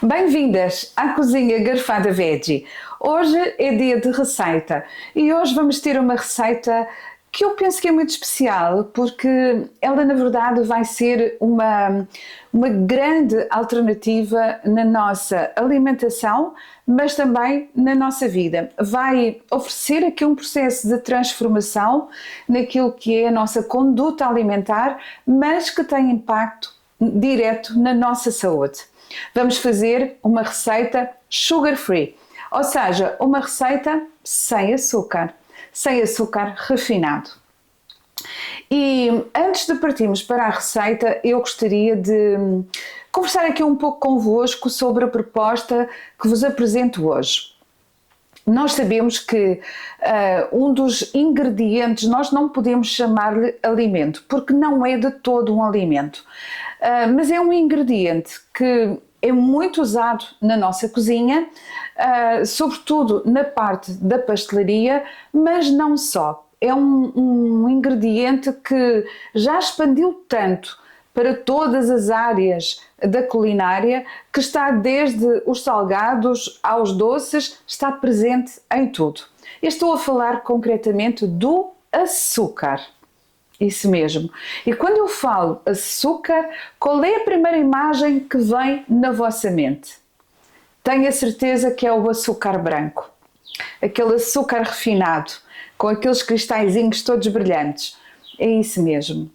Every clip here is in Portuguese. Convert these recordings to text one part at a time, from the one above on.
Bem-vindas à Cozinha Garfada Veggie. Hoje é dia de receita e hoje vamos ter uma receita que eu penso que é muito especial porque ela na verdade vai ser uma grande alternativa na nossa alimentação, mas também na nossa vida. Vai oferecer aqui um processo de transformação naquilo que é a nossa conduta alimentar, mas que tem impacto direto na nossa saúde. Vamos fazer uma receita sugar free, ou seja, uma receita sem açúcar refinado. E antes de partirmos para a receita, eu gostaria de conversar aqui um pouco convosco sobre a proposta que vos apresento hoje. Nós sabemos que um dos ingredientes, nós não podemos chamar-lhe alimento, porque não é de todo um alimento, mas é um ingrediente que é muito usado na nossa cozinha, sobretudo na parte da pastelaria, mas não só. É um ingrediente que já expandiu tanto para todas as áreas da culinária, que está desde os salgados aos doces, está presente em tudo. Eu estou a falar concretamente do açúcar. Isso mesmo. E quando eu falo açúcar, qual é a primeira imagem que vem na vossa mente? Tenho a certeza que é o açúcar branco. Aquele açúcar refinado, com aqueles cristalzinhos todos brilhantes. É isso mesmo.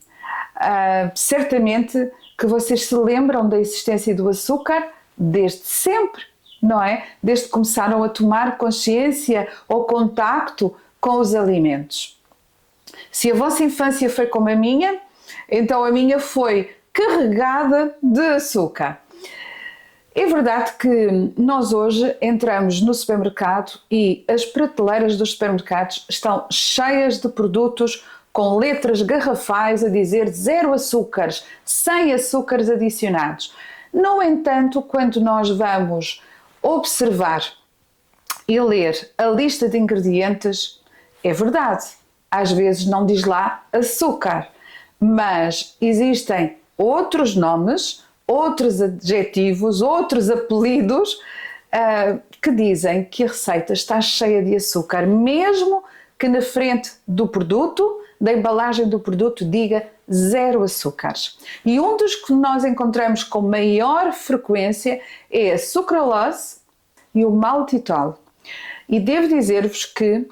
Certamente que vocês se lembram da existência do açúcar desde sempre, não é? Desde que começaram a tomar consciência ou contacto com os alimentos. Se a vossa infância foi como a minha, então a minha foi carregada de açúcar. É verdade que nós hoje entramos no supermercado e as prateleiras dos supermercados estão cheias de produtos com letras garrafais a dizer 0 açúcares, sem açúcares adicionados. No entanto, quando nós vamos observar e ler a lista de ingredientes, é verdade, às vezes não diz lá açúcar, mas existem outros nomes, outros adjetivos, outros apelidos que dizem que a receita está cheia de açúcar, mesmo que na frente do produto, da embalagem do produto, diga 0 açúcares. E um dos que nós encontramos com maior frequência é a sucralose e o maltitol. E devo dizer-vos que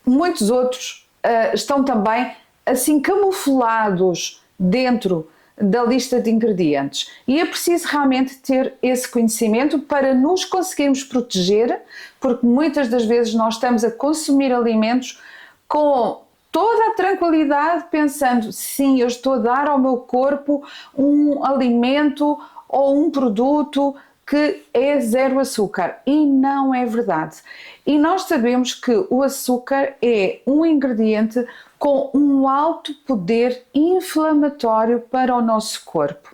muitos outros estão também assim camuflados dentro da lista de ingredientes. E é preciso realmente ter esse conhecimento para nos conseguirmos proteger, porque muitas das vezes nós estamos a consumir alimentos com toda a tranquilidade, pensando, sim, eu estou a dar ao meu corpo um alimento ou um produto que é 0 açúcar, e não é verdade. E nós sabemos que o açúcar é um ingrediente com um alto poder inflamatório para o nosso corpo.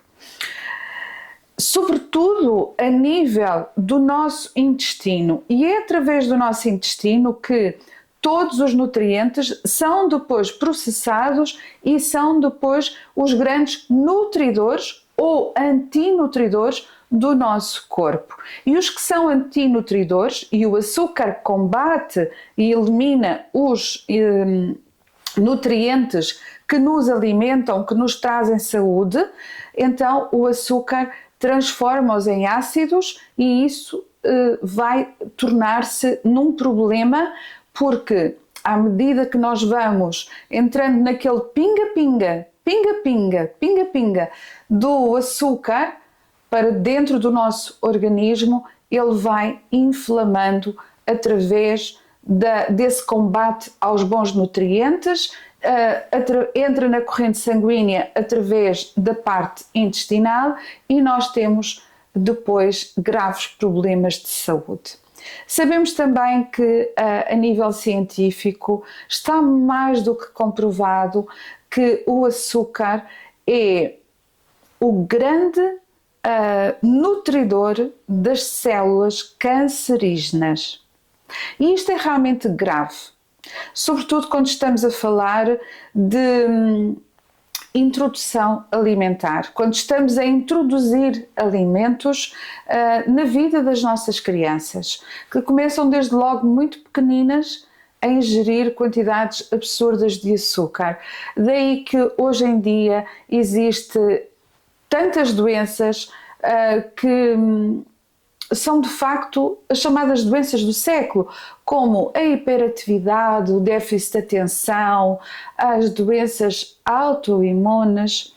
Sobretudo a nível do nosso intestino, e é através do nosso intestino que todos os nutrientes são depois processados e são depois os grandes nutridores ou antinutridores do nosso corpo. E os que são antinutridores, e o açúcar combate e elimina os nutrientes que nos alimentam, que nos trazem saúde, então o açúcar transforma-os em ácidos e isso vai tornar-se num problema, porque à medida que nós vamos entrando naquele pinga-pinga, pinga-pinga, pinga-pinga do açúcar para dentro do nosso organismo, ele vai inflamando através desse combate aos bons nutrientes, entra na corrente sanguínea através da parte intestinal e nós temos depois graves problemas de saúde. Sabemos também que a nível científico está mais do que comprovado que o açúcar é o grande nutridor das células cancerígenas. E isto é realmente grave, sobretudo quando estamos a falar de introdução alimentar, quando estamos a introduzir alimentos na vida das nossas crianças, que começam desde logo muito pequeninas a ingerir quantidades absurdas de açúcar. Daí que hoje em dia existe tantas doenças que são de facto as chamadas doenças do século, como a hiperatividade, o déficit de atenção, as doenças autoimunes.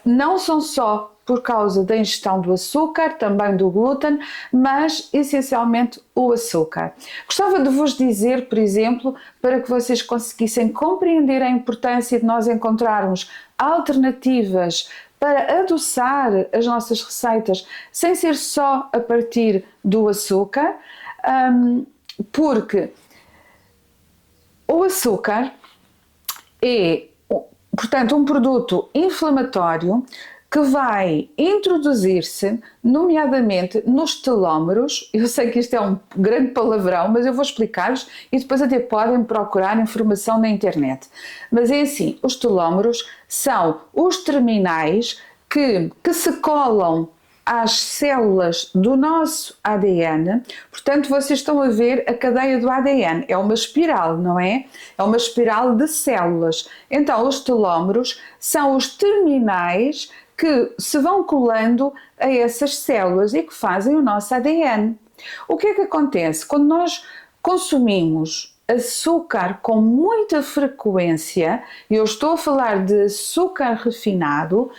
Não são só por causa da ingestão do açúcar, também do glúten, mas essencialmente o açúcar. Gostava de vos dizer, por exemplo, para que vocês conseguissem compreender a importância de nós encontrarmos alternativas para adoçar as nossas receitas sem ser só a partir do açúcar, porque o açúcar é, portanto, um produto inflamatório que vai introduzir-se, nomeadamente nos telómeros. Eu sei que isto é um grande palavrão, mas eu vou explicar-vos e depois até podem procurar informação na internet. Mas é assim, os telómeros são os terminais que se colam às células do nosso ADN. Portanto, vocês estão a ver a cadeia do ADN, é uma espiral, não é? É uma espiral de células. Então, os telómeros são os terminais que se vão colando a essas células e que fazem o nosso ADN. O que é que acontece? Quando nós consumimos açúcar com muita frequência, e eu estou a falar de açúcar refinado,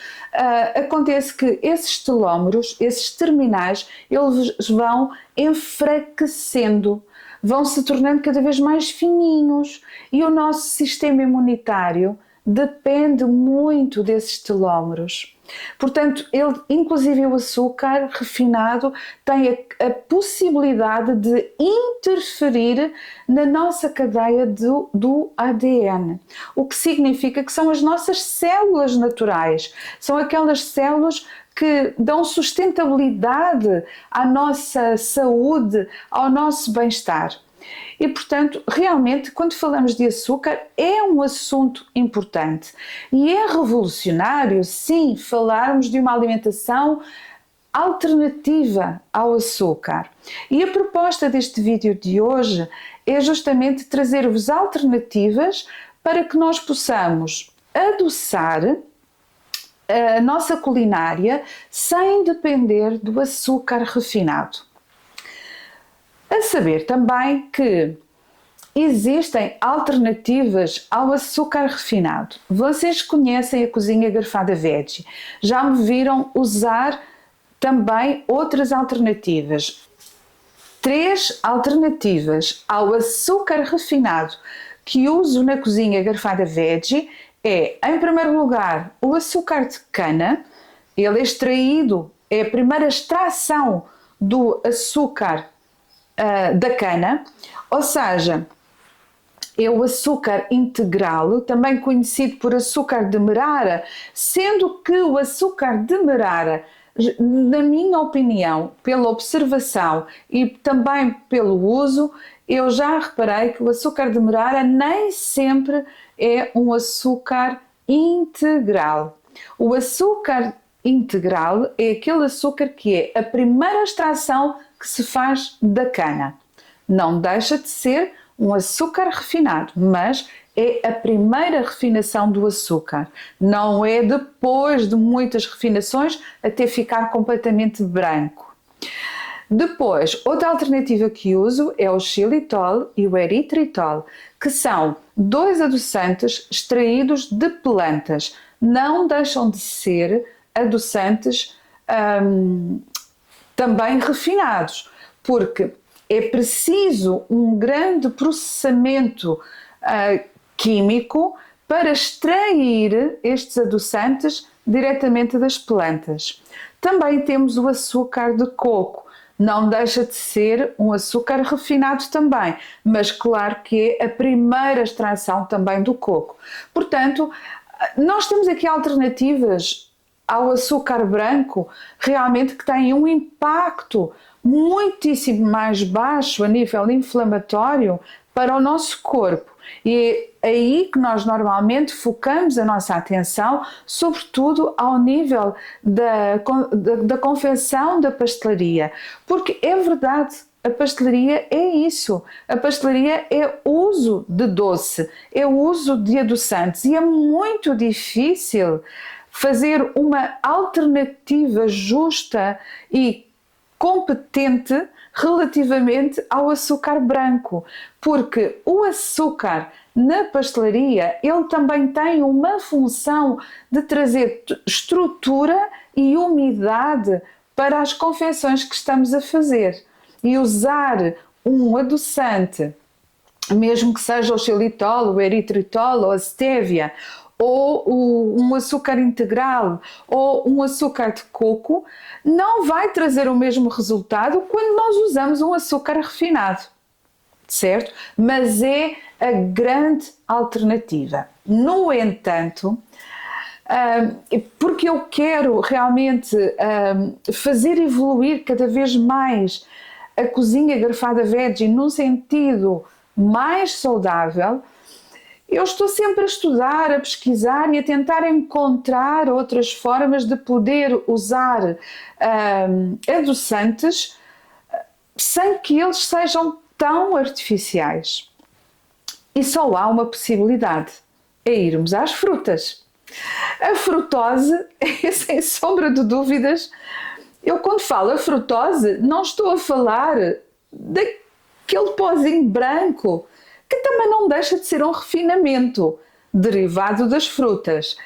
acontece que esses telómeros, esses terminais, eles vão enfraquecendo, vão se tornando cada vez mais fininhos e o nosso sistema imunitário depende muito desses telómeros. Portanto, inclusive o açúcar refinado tem a possibilidade de interferir na nossa cadeia do ADN, o que significa que são as nossas células naturais, são aquelas células que dão sustentabilidade à nossa saúde, ao nosso bem-estar. E, portanto, realmente, quando falamos de açúcar, é um assunto importante. E é revolucionário, sim, falarmos de uma alimentação alternativa ao açúcar. E a proposta deste vídeo de hoje é justamente trazer-vos alternativas para que nós possamos adoçar a nossa culinária sem depender do açúcar refinado. A saber também que existem alternativas ao açúcar refinado. Vocês conhecem a cozinha Garfada Veggie, já me viram usar também outras alternativas. 3 alternativas ao açúcar refinado que uso na cozinha Garfada Veggie é, em primeiro lugar, o açúcar de cana. Ele é extraído, é a primeira extração do açúcar da cana, ou seja, é o açúcar integral, também conhecido por açúcar demerara, sendo que o açúcar demerara, na minha opinião, pela observação e também pelo uso, eu já reparei que o açúcar demerara nem sempre é um açúcar integral. O açúcar integral é aquele açúcar que é a primeira extração que se faz da cana. Não deixa de ser um açúcar refinado, mas é a primeira refinação do açúcar. Não é depois de muitas refinações até ficar completamente branco. Depois, outra alternativa que uso é o xilitol e o eritritol, que são 2 adoçantes extraídos de plantas. Não deixam de ser adoçantes também refinados, porque é preciso um grande processamento químico para extrair estes adoçantes diretamente das plantas. Também temos o açúcar de coco, não deixa de ser um açúcar refinado também, mas claro que é a primeira extração também do coco. Portanto, nós temos aqui alternativas ao açúcar branco, realmente que têm um impacto muitíssimo mais baixo a nível inflamatório para o nosso corpo. E é aí que nós normalmente focamos a nossa atenção, sobretudo ao nível da confecção da pastelaria. Porque é verdade, a pastelaria é isso. A pastelaria é uso de doce, é uso de adoçantes e é muito difícil fazer uma alternativa justa e competente relativamente ao açúcar branco, porque o açúcar na pastelaria ele também tem uma função de trazer estrutura e umidade para as confecções que estamos a fazer. E usar um adoçante, mesmo que seja o xilitol, o eritritol ou a stevia, ou um açúcar integral ou um açúcar de coco, não vai trazer o mesmo resultado quando nós usamos um açúcar refinado, certo? Mas é a grande alternativa. No entanto, porque eu quero realmente fazer evoluir cada vez mais a cozinha garfada veggie num sentido mais saudável, eu estou sempre a estudar, a pesquisar e a tentar encontrar outras formas de poder usar adoçantes sem que eles sejam tão artificiais. E só há uma possibilidade, é irmos às frutas. A frutose é, sem sombra de dúvidas, eu quando falo a frutose não estou a falar daquele pozinho branco, que também não deixa de ser um refinamento derivado das frutas.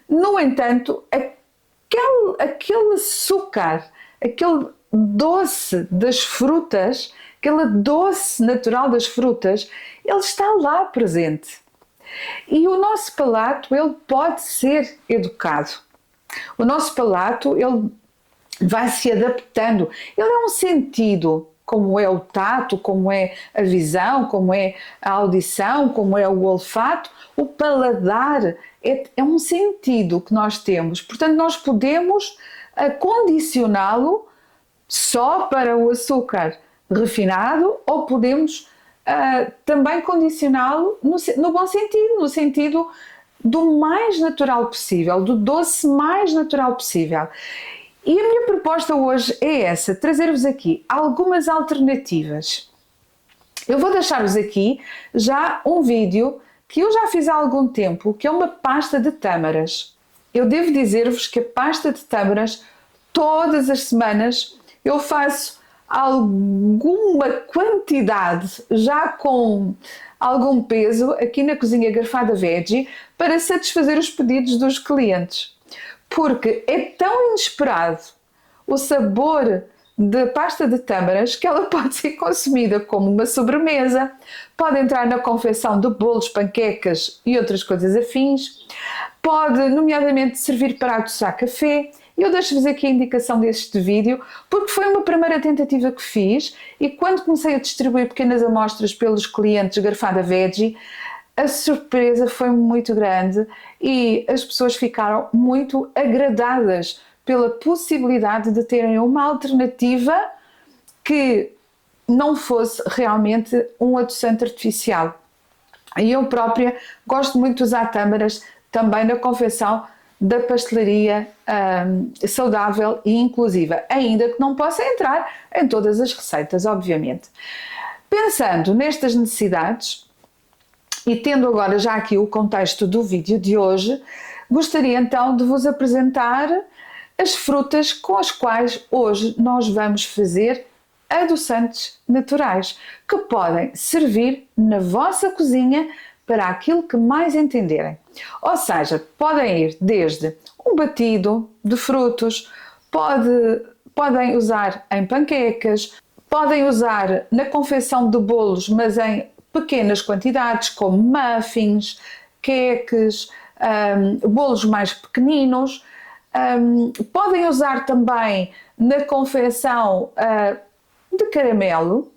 No entanto, aquele açúcar, aquele doce das frutas, aquele doce natural das frutas, ele está lá presente. E o nosso palato, ele pode ser educado. O nosso palato, ele vai se adaptando. Ele é um sentido, como é o tato, como é a visão, como é a audição, como é o olfato. O paladar é um sentido que nós temos. Portanto, nós podemos condicioná-lo só para o açúcar refinado ou podemos também condicioná-lo no bom sentido, no sentido do mais natural possível, do doce mais natural possível. E a minha proposta hoje é essa, trazer-vos aqui algumas alternativas. Eu vou deixar-vos aqui já um vídeo que eu já fiz há algum tempo, que é uma pasta de tâmaras. Eu devo dizer-vos que a pasta de tâmaras, todas as semanas, eu faço alguma quantidade, já com algum peso, aqui na Cozinha Garfada Veggie, para satisfazer os pedidos dos clientes. Porque é tão inesperado o sabor de pasta de tâmaras que ela pode ser consumida como uma sobremesa, pode entrar na confecção de bolos, panquecas e outras coisas afins, pode nomeadamente servir para adoçar café. Eu deixo-vos aqui a indicação deste vídeo porque foi uma primeira tentativa que fiz e quando comecei a distribuir pequenas amostras pelos clientes Garfada Veggie, a surpresa foi muito grande e as pessoas ficaram muito agradadas pela possibilidade de terem uma alternativa que não fosse realmente um adoçante artificial. E eu própria gosto muito de usar tâmaras também na confecção da pastelaria saudável e inclusiva, ainda que não possa entrar em todas as receitas, obviamente. Pensando nestas necessidades, e tendo agora já aqui o contexto do vídeo de hoje, gostaria então de vos apresentar as frutas com as quais hoje nós vamos fazer adoçantes naturais, que podem servir na vossa cozinha para aquilo que mais entenderem. Ou seja, podem ir desde um batido de frutos, podem usar em panquecas, podem usar na confecção de bolos, mas em pequenas quantidades, como muffins, queques, bolos mais pequeninos. Podem usar também na confecção de caramelo.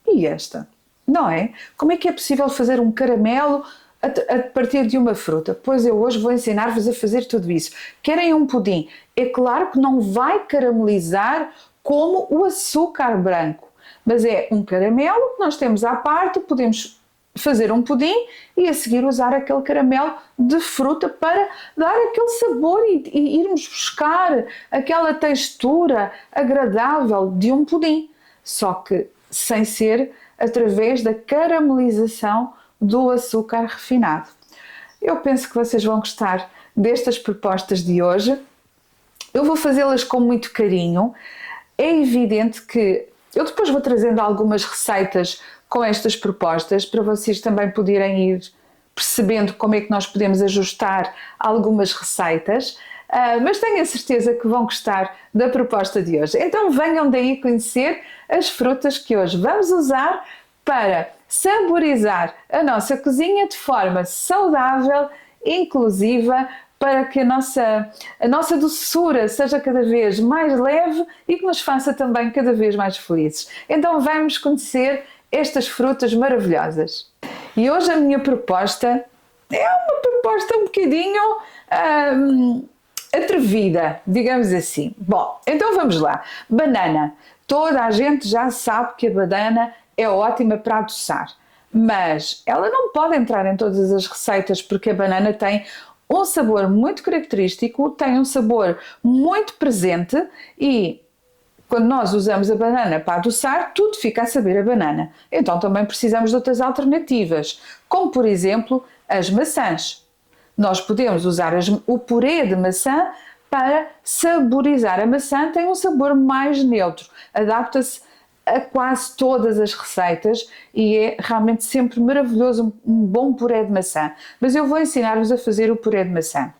E esta, não é? Como é que é possível fazer um caramelo a partir de uma fruta? Pois eu hoje vou ensinar-vos a fazer tudo isso. Querem um pudim? É claro que não vai caramelizar como o açúcar branco, mas é um caramelo que nós temos à parte, podemos fazer um pudim e a seguir usar aquele caramelo de fruta para dar aquele sabor e irmos buscar aquela textura agradável de um pudim, só que sem ser através da caramelização do açúcar refinado. Eu penso que vocês vão gostar destas propostas de hoje. Eu vou fazê-las com muito carinho. É evidente que eu depois vou trazendo algumas receitas com estas propostas para vocês também poderem ir percebendo como é que nós podemos ajustar algumas receitas, mas tenho a certeza que vão gostar da proposta de hoje. Então venham daí conhecer as frutas que hoje vamos usar para saborizar a nossa cozinha de forma saudável, inclusiva, para que a nossa doçura seja cada vez mais leve e que nos faça também cada vez mais felizes. Então vamos conhecer estas frutas maravilhosas. E hoje a minha proposta é uma proposta um bocadinho atrevida, digamos assim. Bom, então vamos lá. Banana. Toda a gente já sabe que a banana é ótima para adoçar, mas ela não pode entrar em todas as receitas porque a banana tem um sabor muito característico, tem um sabor muito presente e quando nós usamos a banana para adoçar, tudo fica a saber a banana. Então também precisamos de outras alternativas, como por exemplo as maçãs. Nós podemos usar o purê de maçã para saborizar. A maçã tem um sabor mais neutro, adapta-se a quase todas as receitas e é realmente sempre maravilhoso um bom puré de maçã. Mas eu vou ensinar-vos a fazer o puré de maçã.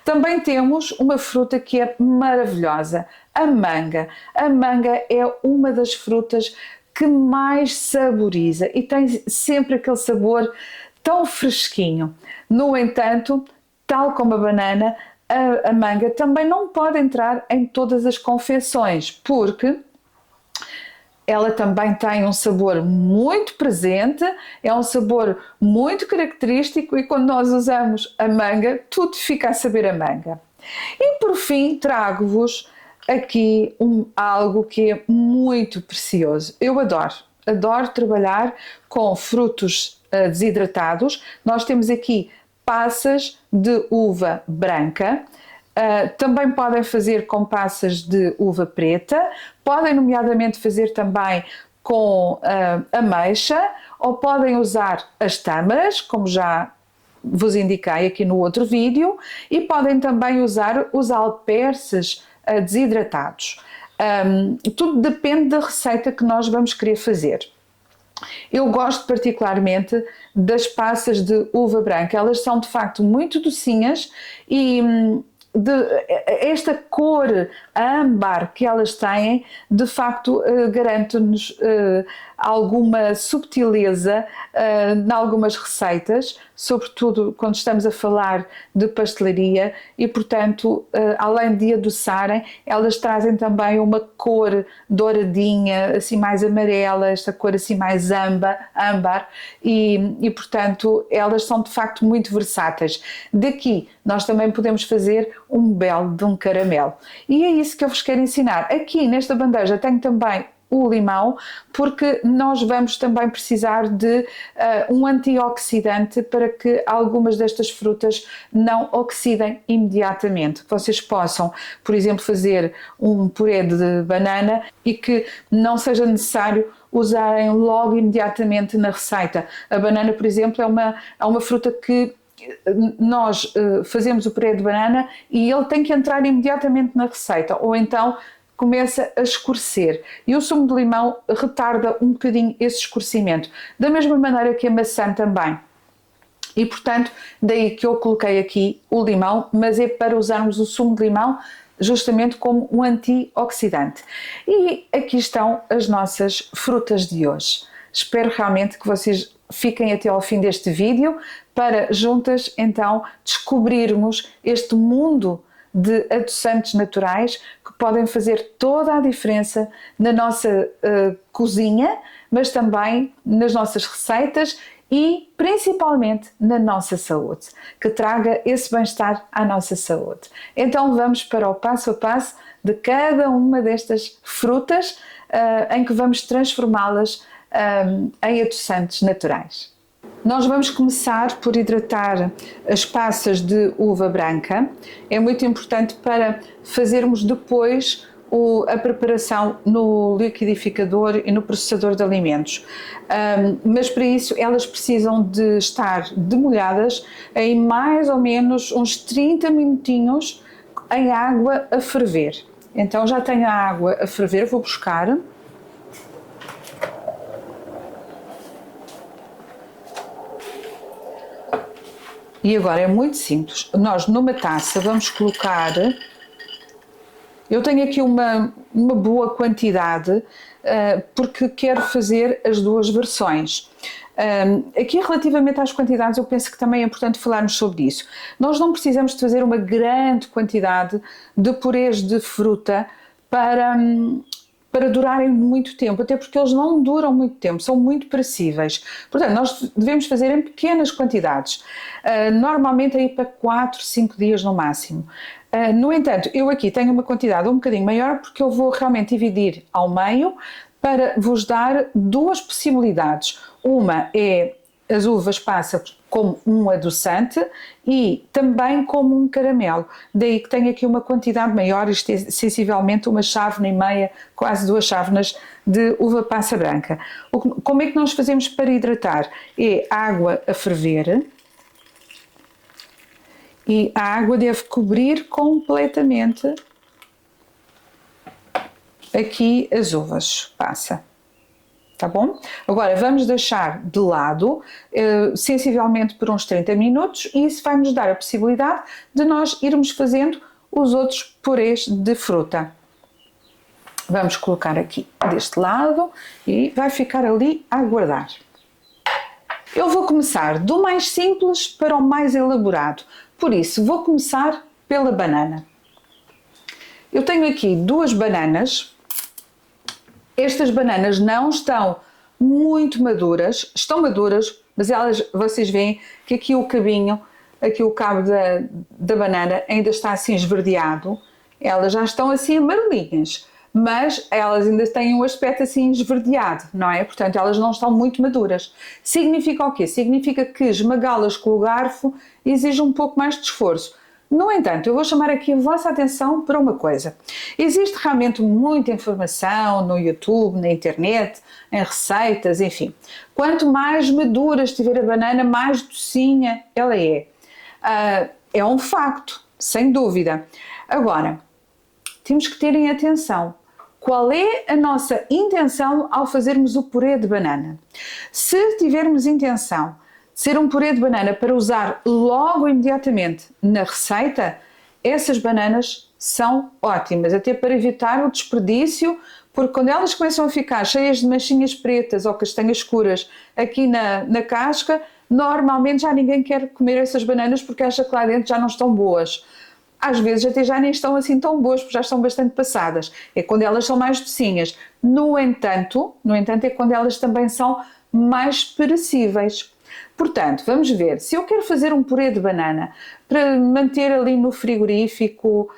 Também temos uma fruta que é maravilhosa, a manga. A manga é uma das frutas que mais saboriza e tem sempre aquele sabor tão fresquinho. No entanto, tal como a banana, a manga também não pode entrar em todas as confecções, porque ela também tem um sabor muito presente, é um sabor muito característico e quando nós usamos a manga, tudo fica a saber a manga. E por fim, trago-vos aqui algo que é muito precioso. Eu adoro trabalhar com frutos desidratados. Nós temos aqui passas de uva branca. Também podem fazer com passas de uva preta, podem nomeadamente fazer também com ameixa ou podem usar as tâmaras, como já vos indiquei aqui no outro vídeo, e podem também usar os alperces desidratados. Tudo depende da receita que nós vamos querer fazer. Eu gosto particularmente das passas de uva branca, elas são de facto muito docinhas e esta cor âmbar que elas têm, de facto garante-nos alguma subtileza em algumas receitas, sobretudo quando estamos a falar de pastelaria e, portanto, além de adoçarem, elas trazem também uma cor douradinha, assim mais amarela, esta cor assim mais âmbar e, portanto, elas são de facto muito versáteis. Daqui nós também podemos fazer um belo de um caramelo. E é isso que eu vos quero ensinar. Aqui nesta bandeja tenho também o limão, porque nós vamos também precisar de um antioxidante para que algumas destas frutas não oxidem imediatamente. Que vocês possam, por exemplo, fazer um puré de banana e que não seja necessário usarem logo imediatamente na receita. A banana, por exemplo, é uma fruta que nós fazemos o puré de banana e ele tem que entrar imediatamente na receita, ou então começa a escurecer e o sumo de limão retarda um bocadinho esse escurecimento, da mesma maneira que a maçã também. E portanto, daí que eu coloquei aqui o limão, mas é para usarmos o sumo de limão justamente como um antioxidante. E aqui estão as nossas frutas de hoje. Espero realmente que vocês fiquem até ao fim deste vídeo para juntas então descobrirmos este mundo de adoçantes naturais que podem fazer toda a diferença na nossa cozinha, mas também nas nossas receitas e principalmente na nossa saúde, que traga esse bem-estar à nossa saúde. Então vamos para o passo a passo de cada uma destas frutas em que vamos transformá-las em adoçantes naturais. Nós vamos começar por hidratar as passas de uva branca. É muito importante para fazermos depois a preparação no liquidificador e no processador de alimentos. Mas para isso elas precisam de estar demolhadas em mais ou menos uns 30 minutinhos em água a ferver. Então já tenho a água a ferver, vou buscar. E agora é muito simples. Nós numa taça vamos colocar, eu tenho aqui uma boa quantidade, porque quero fazer as duas versões. Aqui relativamente às quantidades eu penso que também é importante falarmos sobre isso. Nós não precisamos de fazer uma grande quantidade de purês de fruta para durarem muito tempo, até porque eles não duram muito tempo, são muito perecíveis. Portanto, nós devemos fazer em pequenas quantidades, normalmente aí para 4, 5 dias no máximo. No entanto, eu aqui tenho uma quantidade um bocadinho maior porque eu vou realmente dividir ao meio para vos dar duas possibilidades. Uma é as uvas passas como um adoçante e também como um caramelo. Daí que tenho aqui uma quantidade maior, isto é sensivelmente uma chávena e meia, quase 2 chávenas de uva passa branca. Como é que nós fazemos para hidratar? É água a ferver e a água deve cobrir completamente aqui as uvas passa. Tá bom? Agora vamos deixar de lado sensivelmente por uns 30 minutos e isso vai nos dar a possibilidade de nós irmos fazendo os outros purês de fruta. Vamos colocar aqui deste lado e vai ficar ali a aguardar. Eu vou começar do mais simples para o mais elaborado, por isso vou começar pela banana. Eu tenho aqui 2 bananas. Estas bananas não estão muito maduras, estão maduras, mas elas, vocês veem que aqui o cabinho, aqui o cabo da banana ainda está assim esverdeado. Elas já estão assim amarelinhas, mas elas ainda têm um aspecto assim esverdeado, não é? Portanto, elas não estão muito maduras. Significa o quê? Significa que esmagá-las com o garfo exige um pouco mais de esforço. No entanto, eu vou chamar aqui a vossa atenção para uma coisa. Existe realmente muita informação no YouTube, na internet, em receitas, enfim. Quanto mais madura estiver a banana, mais docinha ela é. É um facto, sem dúvida. Agora, temos que terem atenção. Qual é a nossa intenção ao fazermos o purê de banana? Se tivermos intenção ser um purê de banana para usar logo imediatamente na receita, essas bananas são ótimas, até para evitar o desperdício, porque quando elas começam a ficar cheias de manchinhas pretas ou castanhas escuras aqui na casca, normalmente já ninguém quer comer essas bananas porque acha que lá dentro já não estão boas. Às vezes até já nem estão assim tão boas, porque já estão bastante passadas. É quando elas são mais docinhas. No entanto, é quando elas também são mais perecíveis. Portanto, vamos ver, se eu quero fazer um purê de banana para manter ali no frigorífico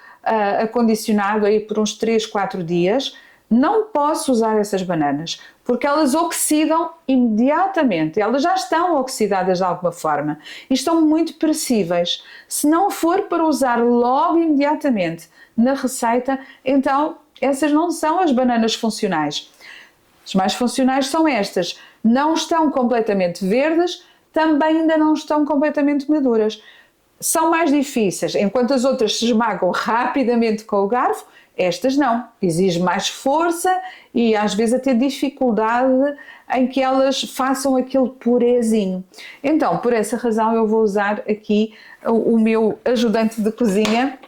acondicionado aí por uns 3, 4 dias, não posso usar essas bananas, porque elas oxidam imediatamente, elas já estão oxidadas de alguma forma e estão muito perecíveis. Se não for para usar logo imediatamente na receita, então essas não são as bananas funcionais. As mais funcionais são estas, não estão completamente verdes, também ainda não estão completamente maduras. São mais difíceis, enquanto as outras se esmagam rapidamente com o garfo, estas não. Exige mais força e às vezes até dificuldade em que elas façam aquele purezinho. Então, por essa razão eu vou usar aqui o meu ajudante de cozinha,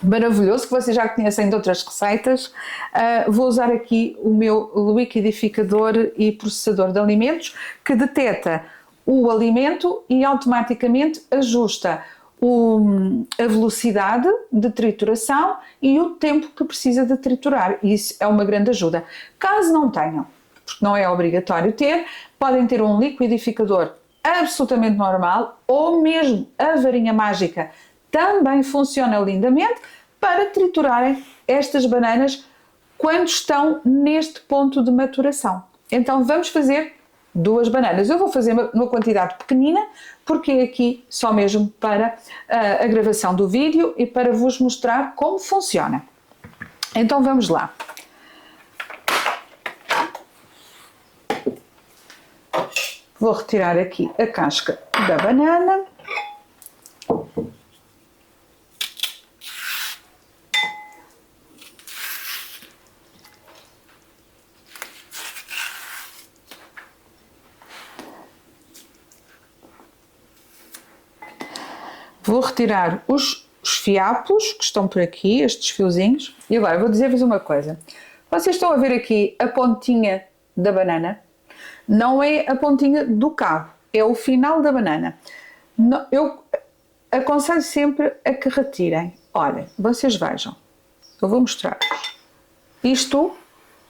maravilhoso, que vocês já conhecem de outras receitas. Vou usar aqui o meu liquidificador e processador de alimentos, que detecta o alimento e automaticamente ajusta a velocidade de trituração e o tempo que precisa de triturar. Isso é uma grande ajuda. Caso não tenham, porque não é obrigatório ter, podem ter um liquidificador absolutamente normal ou mesmo a varinha mágica também funciona lindamente para triturarem estas bananas quando estão neste ponto de maturação. Então vamos fazer 2 bananas. Eu vou fazer uma quantidade pequenina, porque é aqui só mesmo para a gravação do vídeo e para vos mostrar como funciona. Então vamos lá. Vou retirar aqui a casca da banana. Vou retirar os fiapos que estão por aqui, estes fiozinhos. E agora vou dizer-vos uma coisa. Vocês estão a ver aqui a pontinha da banana? Não é a pontinha do cabo, é o final da banana. Eu aconselho sempre a que retirem. Olha, vocês vejam. Eu vou mostrar-vos. Isto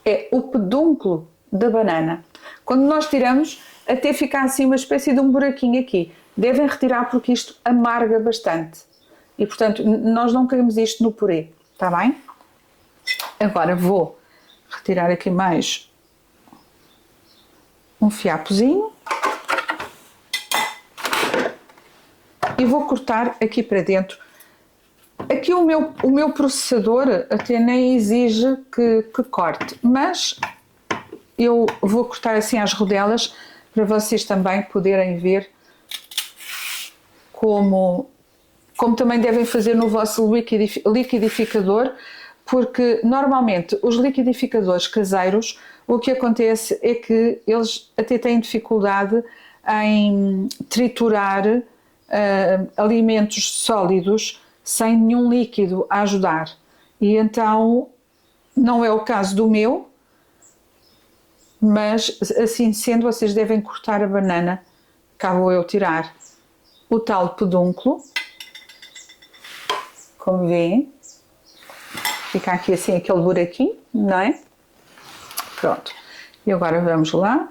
é o pedúnculo da banana. Quando nós tiramos, até fica assim uma espécie de um buraquinho aqui. Devem retirar porque isto amarga bastante. E, portanto, nós não queremos isto no purê, está bem? Agora vou retirar aqui mais um fiapozinho. E vou cortar aqui para dentro. Aqui o meu processador até nem exige que corte, mas eu vou cortar assim às rodelas para vocês também poderem ver como também devem fazer no vosso liquidificador, porque normalmente os liquidificadores caseiros, o que acontece é que eles até têm dificuldade em triturar alimentos sólidos sem nenhum líquido a ajudar. E então não é o caso do meu, mas assim sendo, vocês devem cortar a banana. Cá vou eu tirar o tal pedúnculo, como veem, fica aqui assim aquele buraquinho, não é? Pronto, e agora vamos lá,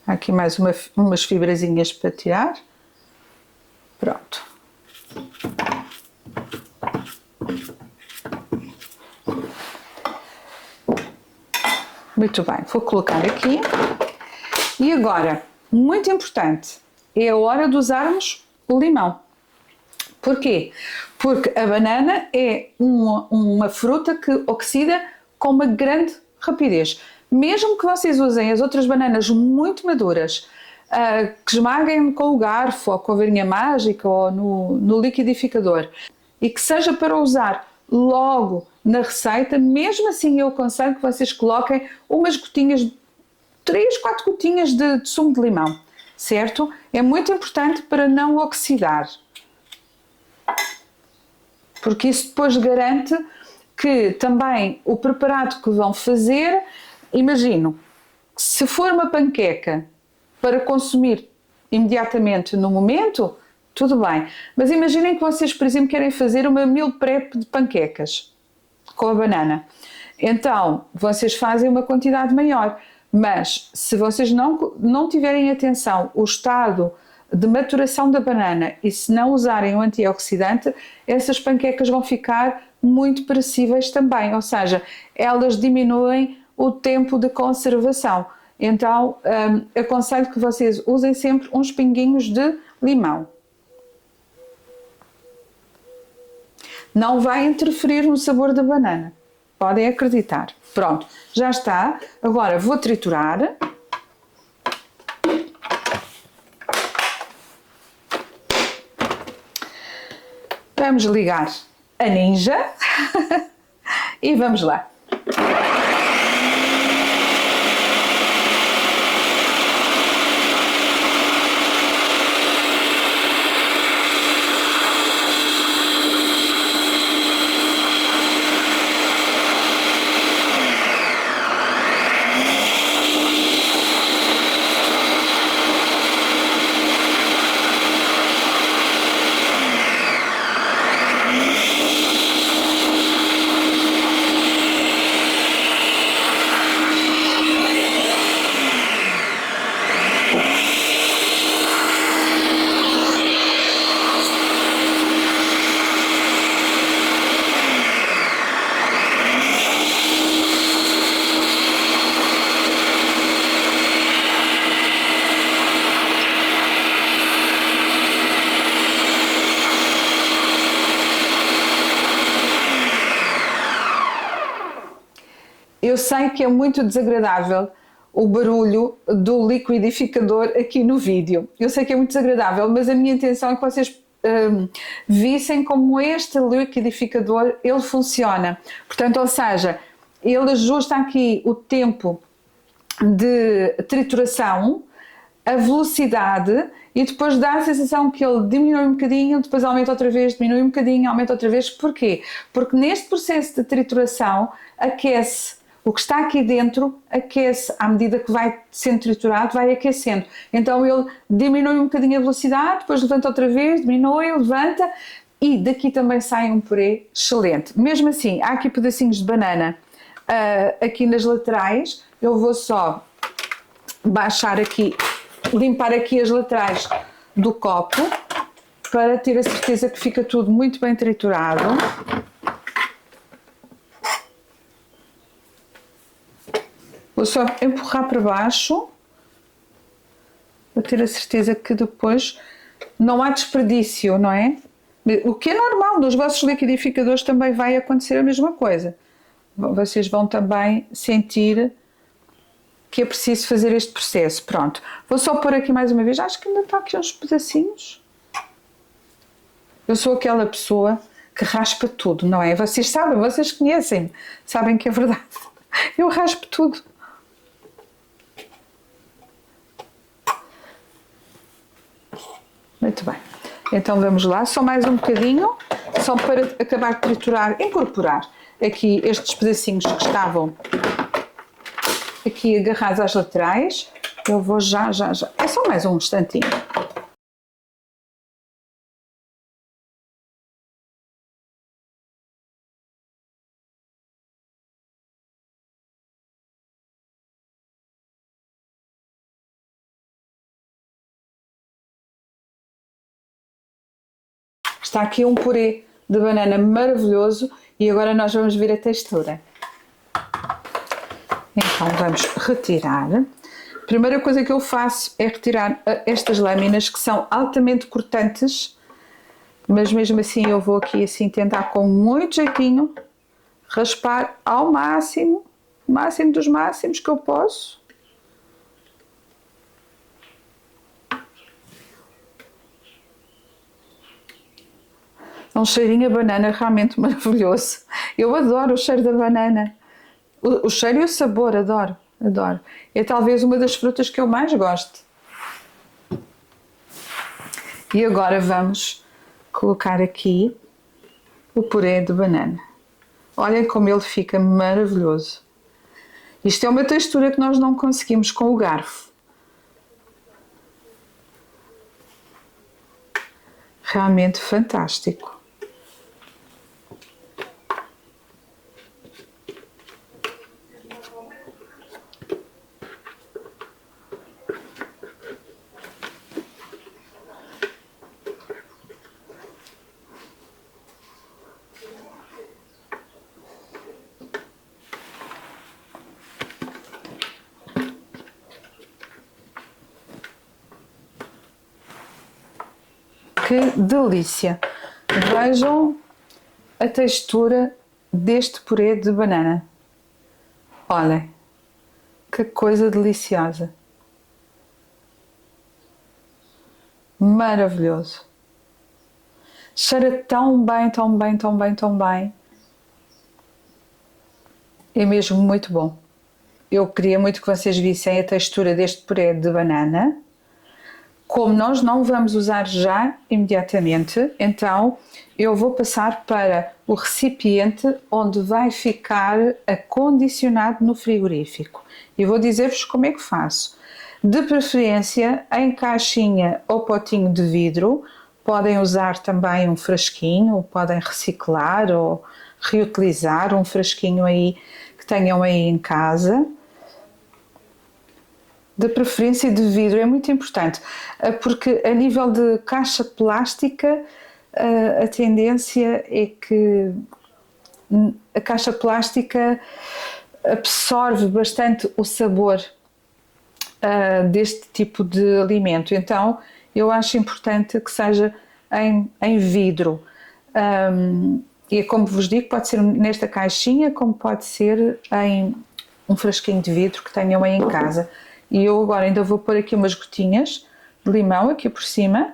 há aqui mais umas fibrazinhas para tirar, pronto. Muito bem, vou colocar aqui, e agora, muito importante, é a hora de usarmos o limão. Porquê? Porque a banana é uma fruta que oxida com uma grande rapidez. Mesmo que vocês usem as outras bananas muito maduras, que esmaguem com o garfo ou com a varinha mágica ou no liquidificador, e que seja para usar logo na receita, mesmo assim eu aconselho que vocês coloquem umas gotinhas, 3, 4 gotinhas de sumo de limão. Certo? É muito importante para não oxidar, porque isso depois garante que também o preparado que vão fazer, imagino, se for uma panqueca para consumir imediatamente no momento, tudo bem, mas imaginem que vocês, por exemplo, querem fazer uma meal prep de panquecas com a banana, então vocês fazem uma quantidade maior. Mas se vocês não tiverem atenção o estado de maturação da banana e se não usarem o antioxidante, essas panquecas vão ficar muito perecíveis também, ou seja, elas diminuem o tempo de conservação. Então, aconselho que vocês usem sempre uns pinguinhos de limão. Não vai interferir no sabor da banana. Podem acreditar. Pronto, já está. Agora vou triturar. Vamos ligar a Ninja e vamos lá. Eu sei que é muito desagradável o barulho do liquidificador aqui no vídeo. Eu sei que é muito desagradável, mas a minha intenção é que vocês vissem como este liquidificador ele funciona. Portanto, ou seja, ele ajusta aqui o tempo de trituração, a velocidade, e depois dá a sensação que ele diminui um bocadinho, depois aumenta outra vez, diminui um bocadinho, aumenta outra vez. Porquê? Porque neste processo de trituração aquece. O que está aqui dentro aquece, à medida que vai sendo triturado, vai aquecendo. Então ele diminui um bocadinho a velocidade, depois levanta outra vez, diminui, levanta, e daqui também sai um purê excelente. Mesmo assim, há aqui pedacinhos de banana aqui nas laterais. Eu vou só baixar aqui, limpar aqui as laterais do copo, para ter a certeza que fica tudo muito bem triturado. Vou só empurrar para baixo, para ter a certeza que depois não há desperdício, não é? O que é normal, nos vossos liquidificadores também vai acontecer a mesma coisa. Vocês vão também sentir que é preciso fazer este processo. Pronto, vou só pôr aqui mais uma vez, acho que ainda está aqui uns pedacinhos. Eu sou aquela pessoa que raspa tudo, não é? Vocês sabem, vocês conhecem-me, sabem que é verdade. Eu raspo tudo. Muito bem, então vamos lá, só mais um bocadinho, só para acabar de triturar, incorporar aqui estes pedacinhos que estavam aqui agarrados às laterais. Eu vou já, é só mais um instantinho. Está aqui um purê de banana maravilhoso e agora nós vamos ver a textura. Então vamos retirar. A primeira coisa que eu faço é retirar estas lâminas, que são altamente cortantes, mas mesmo assim eu vou aqui assim tentar com muito jeitinho raspar ao máximo, o máximo dos máximos que eu posso. É um cheirinho a banana realmente maravilhoso. Eu adoro o cheiro da banana. O cheiro e o sabor, adoro, adoro. É talvez uma das frutas que eu mais gosto. E agora vamos colocar aqui o purê de banana. Olhem como ele fica maravilhoso. Isto é uma textura que nós não conseguimos com o garfo. Realmente fantástico. Que delícia! Vejam a textura deste purê de banana. Olhem, que coisa deliciosa! Maravilhoso! Cheira tão bem, tão bem, tão bem, tão bem. É mesmo muito bom. Eu queria muito que vocês vissem a textura deste purê de banana. Como nós não vamos usar já imediatamente, então eu vou passar para o recipiente onde vai ficar acondicionado no frigorífico. E vou dizer-vos como é que faço. De preferência em caixinha ou potinho de vidro. Podem usar também um frasquinho, podem reciclar ou reutilizar um frasquinho aí que tenham aí em casa. De preferência de vidro, é muito importante, porque a nível de caixa plástica, a tendência é que a caixa plástica absorve bastante o sabor deste tipo de alimento. Então, eu acho importante que seja em vidro. E como vos digo, pode ser nesta caixinha, como pode ser um frasquinho de vidro que tenham aí em casa. E eu agora ainda vou pôr aqui umas gotinhas de limão aqui por cima.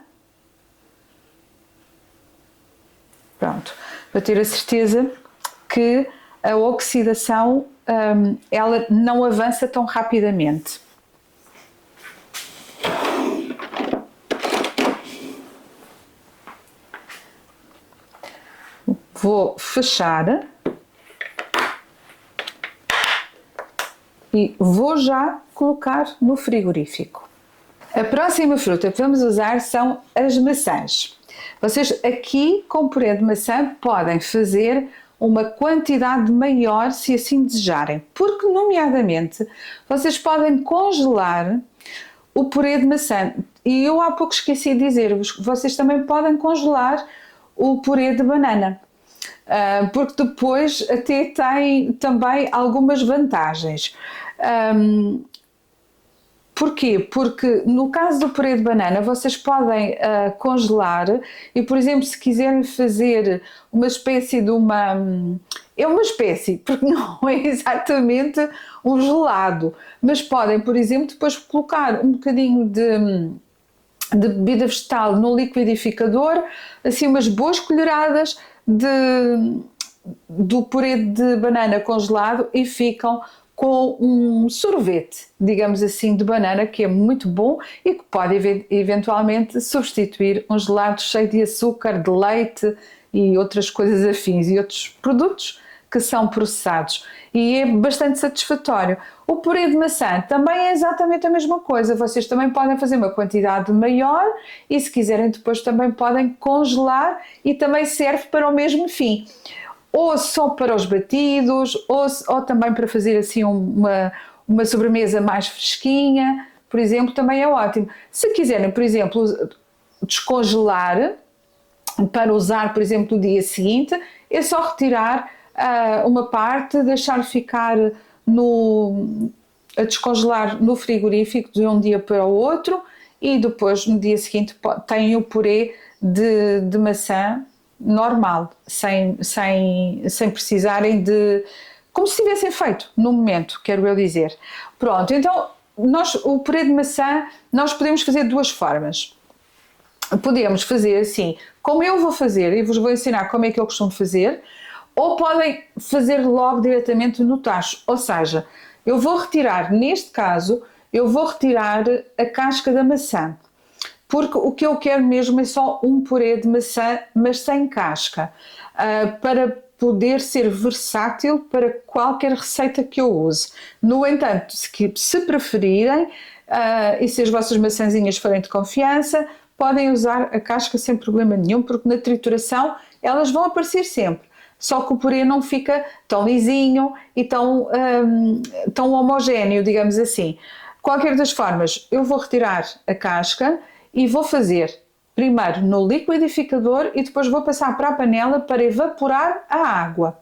Pronto, para ter a certeza que a oxidação ela não avança tão rapidamente. Vou fechar e vou já colocar no frigorífico. A próxima fruta que vamos usar são as maçãs. Vocês aqui com purê de maçã podem fazer uma quantidade maior se assim desejarem, porque nomeadamente vocês podem congelar o purê de maçã. E eu há pouco esqueci de dizer-vos que vocês também podem congelar o purê de banana. Porque depois até tem também algumas vantagens. Porquê? Porque no caso do purê de banana vocês podem congelar e, por exemplo, se quiserem fazer uma espécie de uma... É uma espécie, porque não é exatamente um gelado, mas podem, por exemplo, depois colocar um bocadinho de bebida vegetal no liquidificador, assim umas boas colheradas do purê de banana congelado e ficam com um sorvete, digamos assim, de banana, que é muito bom e que pode eventualmente substituir um gelado cheio de açúcar, de leite e outras coisas afins e outros produtos que são processados, e é bastante satisfatório. O purê de maçã também é exatamente a mesma coisa, vocês também podem fazer uma quantidade maior e, se quiserem, depois também podem congelar e também serve para o mesmo fim. Ou só para os batidos, ou também para fazer assim uma sobremesa mais fresquinha, por exemplo, também é ótimo. Se quiserem, por exemplo, descongelar para usar, por exemplo, no dia seguinte, é só retirar uma parte, deixar ficar a descongelar no frigorífico de um dia para o outro e depois no dia seguinte têm o purê de maçã normal, sem precisarem de... como se tivessem feito no momento, quero eu dizer. Pronto, então o purê de maçã nós podemos fazer de duas formas. Podemos fazer assim, como eu vou fazer, e vos vou ensinar como é que eu costumo fazer, ou podem fazer logo diretamente no tacho, ou seja, eu vou retirar, neste caso, eu vou retirar a casca da maçã, porque o que eu quero mesmo é só um purê de maçã, mas sem casca, para poder ser versátil para qualquer receita que eu use. No entanto, se preferirem, e se as vossas maçãzinhas forem de confiança, podem usar a casca sem problema nenhum, porque na trituração elas vão aparecer sempre. Só que o purê não fica tão lisinho e tão homogéneo, digamos assim. Qualquer das formas, eu vou retirar a casca e vou fazer primeiro no liquidificador e depois vou passar para a panela para evaporar a água.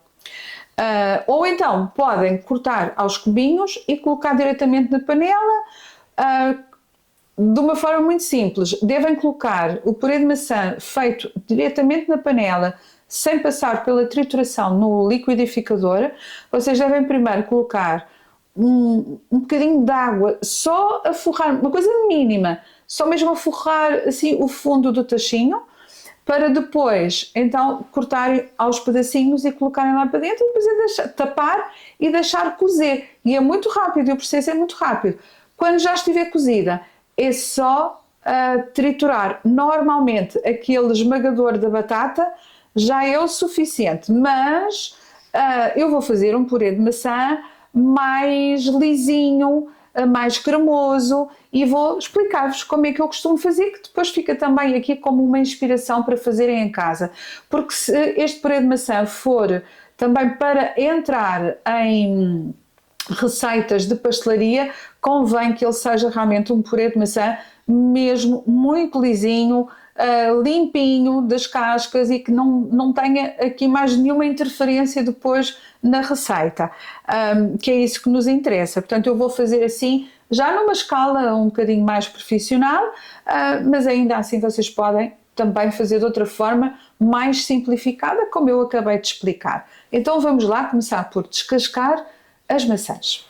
Ou então podem cortar aos cubinhos e colocar diretamente na panela, de uma forma muito simples. Devem colocar o purê de maçã feito diretamente na panela, sem passar pela trituração no liquidificador. Vocês devem primeiro colocar um bocadinho de água, só a forrar, uma coisa mínima, só mesmo a forrar assim o fundo do tachinho, para depois então cortarem aos pedacinhos e colocarem lá para dentro, e depois é deixar, tapar e deixar cozer. E é muito rápido, o processo é muito rápido. Quando já estiver cozida, é só triturar. Normalmente aquele esmagador da batata já é o suficiente, mas eu vou fazer um purê de maçã mais lisinho, mais cremoso, e vou explicar-vos como é que eu costumo fazer, que depois fica também aqui como uma inspiração para fazerem em casa, porque se este purê de maçã for também para entrar em receitas de pastelaria, convém que ele seja realmente um purê de maçã mesmo muito lisinho, limpinho das cascas e que não tenha aqui mais nenhuma interferência depois na receita, que é isso que nos interessa. Portanto, eu vou fazer assim, já numa escala um bocadinho mais profissional, mas ainda assim vocês podem também fazer de outra forma, mais simplificada, como eu acabei de explicar. Então vamos lá começar por descascar as maçãs.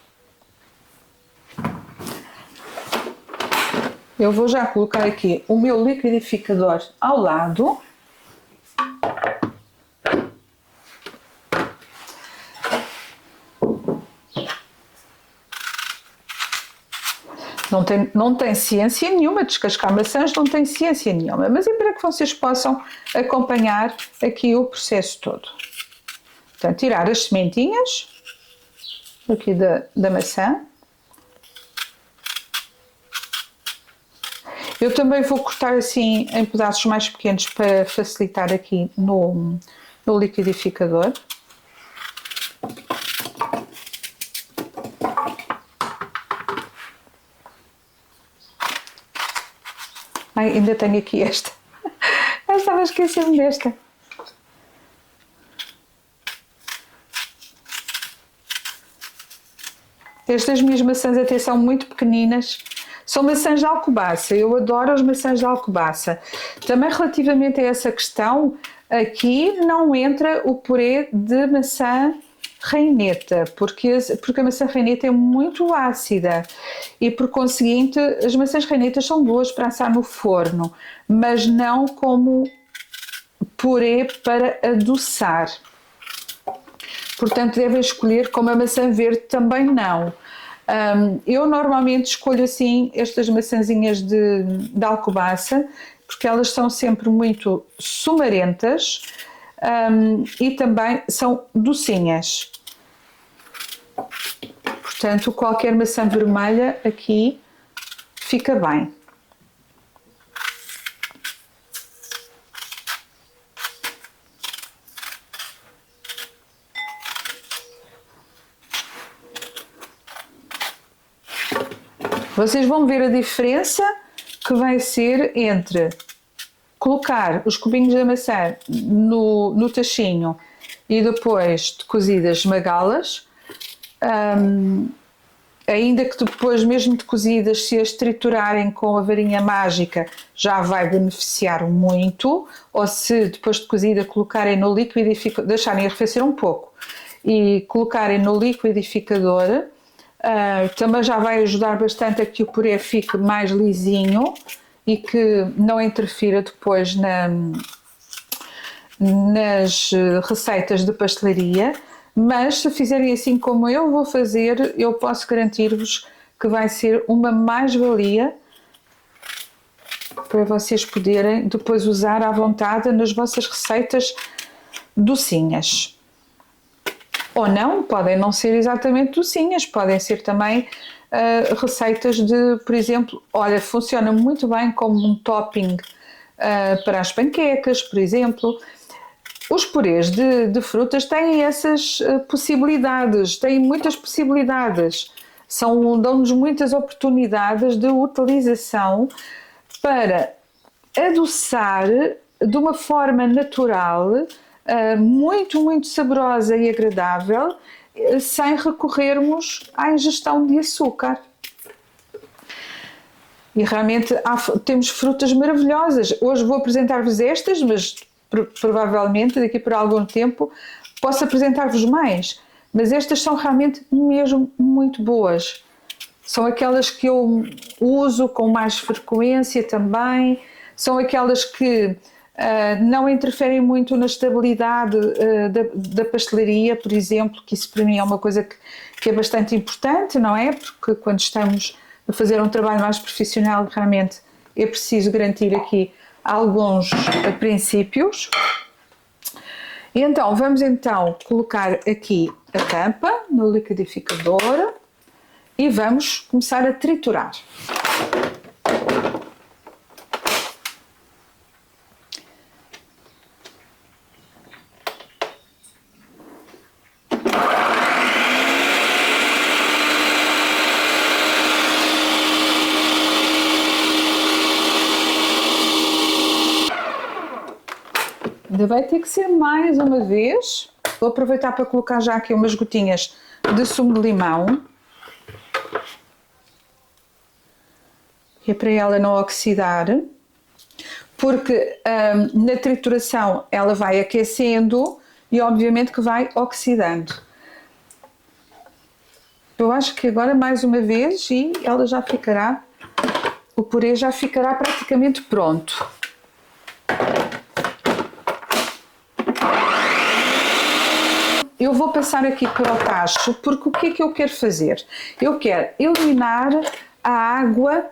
eu vou já colocar aqui o meu liquidificador ao lado. Não tem ciência nenhuma, descascar maçãs não tem ciência nenhuma, mas é para que vocês possam acompanhar aqui o processo todo. Portanto, tirar as sementinhas aqui da maçã. Eu também vou cortar assim em pedaços mais pequenos para facilitar aqui no liquidificador. Ai, ainda tenho aqui esta. Eu estava a esquecer-me desta. Estas minhas maçãs até são muito pequeninas. São maçãs de alcobaça. Eu adoro as maçãs de alcobaça. Também relativamente a essa questão, aqui não entra o purê de maçã reineta, porque a maçã reineta é muito ácida e, por conseguinte, as maçãs reinetas são boas para assar no forno, mas não como purê para adoçar. Portanto, devem escolher, como a maçã verde também não. Eu normalmente escolho assim estas maçãzinhas de alcobaça, porque elas são sempre muito sumarentas e também são docinhas. Portanto, qualquer maçã vermelha aqui fica bem. Vocês vão ver a diferença que vai ser entre colocar os cubinhos da maçã no tachinho e depois de cozidas esmagá-las, ainda que depois mesmo de cozidas, se as triturarem com a varinha mágica, já vai beneficiar muito, ou se depois de cozida colocarem no liquidificador, deixarem arrefecer um pouco e colocarem no liquidificador, também já vai ajudar bastante a que o purê fique mais lisinho e que não interfira depois nas receitas de pastelaria. Mas se fizerem assim como eu vou fazer, eu posso garantir-vos que vai ser uma mais-valia para vocês poderem depois usar à vontade nas vossas receitas docinhas. Ou não, podem não ser exatamente docinhas, podem ser também receitas de, por exemplo, olha, funciona muito bem como um topping para as panquecas, por exemplo. Os purês de frutas têm essas possibilidades, têm muitas possibilidades. Dão-nos muitas oportunidades de utilização para adoçar de uma forma natural, muito, muito saborosa e agradável, sem recorrermos à ingestão de açúcar. E realmente temos frutas maravilhosas. Hoje vou apresentar-vos estas, mas provavelmente daqui por algum tempo posso apresentar-vos mais. Mas estas são realmente mesmo muito boas. São aquelas que eu uso com mais frequência também. São aquelas que não interferem muito na estabilidade da pastelaria, por exemplo, que isso para mim é uma coisa que é bastante importante, não é? Porque quando estamos a fazer um trabalho mais profissional, realmente é preciso garantir aqui alguns princípios. E então, vamos então colocar aqui a tampa no liquidificador e vamos começar a triturar. Ainda vai ter que ser mais uma vez. Vou aproveitar para colocar já aqui umas gotinhas de sumo de limão. Que é para ela não oxidar. Porque na trituração ela vai aquecendo e obviamente que vai oxidando. Eu acho que agora mais uma vez e ela já ficará o purê já ficará praticamente pronto. Eu vou passar aqui para o tacho, porque o que é que eu quero fazer? Eu quero eliminar a água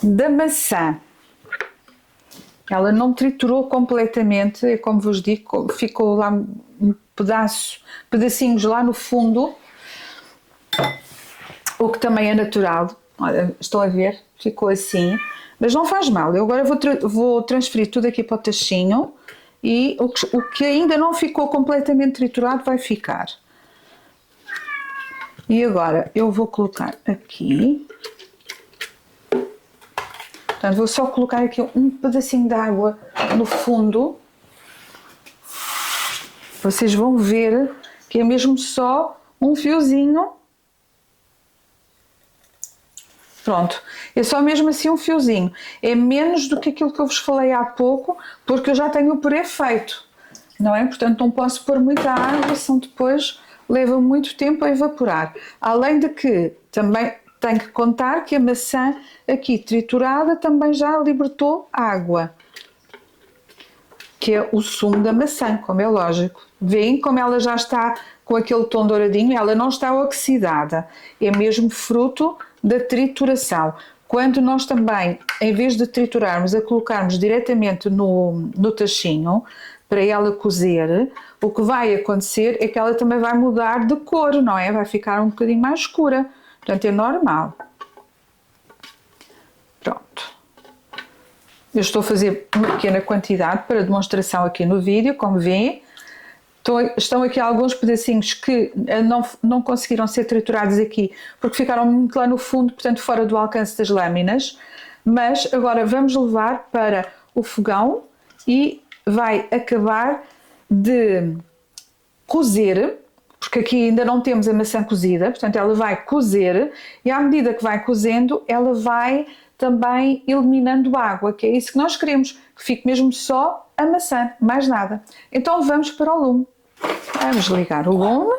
da maçã. Ela não triturou completamente, é como vos digo, ficou lá um pedacinhos lá no fundo, o que também é natural. Olha, estão a ver? Ficou assim, mas não faz mal. Eu agora vou transferir tudo aqui para o tachinho e o que ainda não ficou completamente triturado vai ficar. E agora eu vou colocar aqui. Portanto, vou só colocar aqui um pedacinho de água no fundo. Vocês vão ver que é mesmo só um fiozinho. Pronto, é só mesmo assim um fiozinho. É menos do que aquilo que eu vos falei há pouco, porque eu já tenho o purê feito, não é? Portanto, não posso pôr muita água, senão depois leva muito tempo a evaporar. Além de que também tenho que contar que a maçã aqui triturada também já libertou água, que é o sumo da maçã, como é lógico. Veem como ela já está com aquele tom douradinho, ela não está oxidada, é mesmo fruto da trituração. Quando nós também, em vez de triturarmos, a colocarmos diretamente no tachinho, para ela cozer, o que vai acontecer é que ela também vai mudar de cor, não é? Vai ficar um bocadinho mais escura, portanto é normal. Pronto. Eu estou a fazer uma pequena quantidade para demonstração aqui no vídeo, como veem. Estão aqui alguns pedacinhos que não conseguiram ser triturados aqui, porque ficaram muito lá no fundo, portanto fora do alcance das lâminas. Mas agora vamos levar para o fogão e vai acabar de cozer, porque aqui ainda não temos a maçã cozida, portanto ela vai cozer e à medida que vai cozendo, ela vai também eliminando água, que é isso que nós queremos, que fique mesmo só a maçã, mais nada. Então vamos para o lume. Vamos ligar o lume.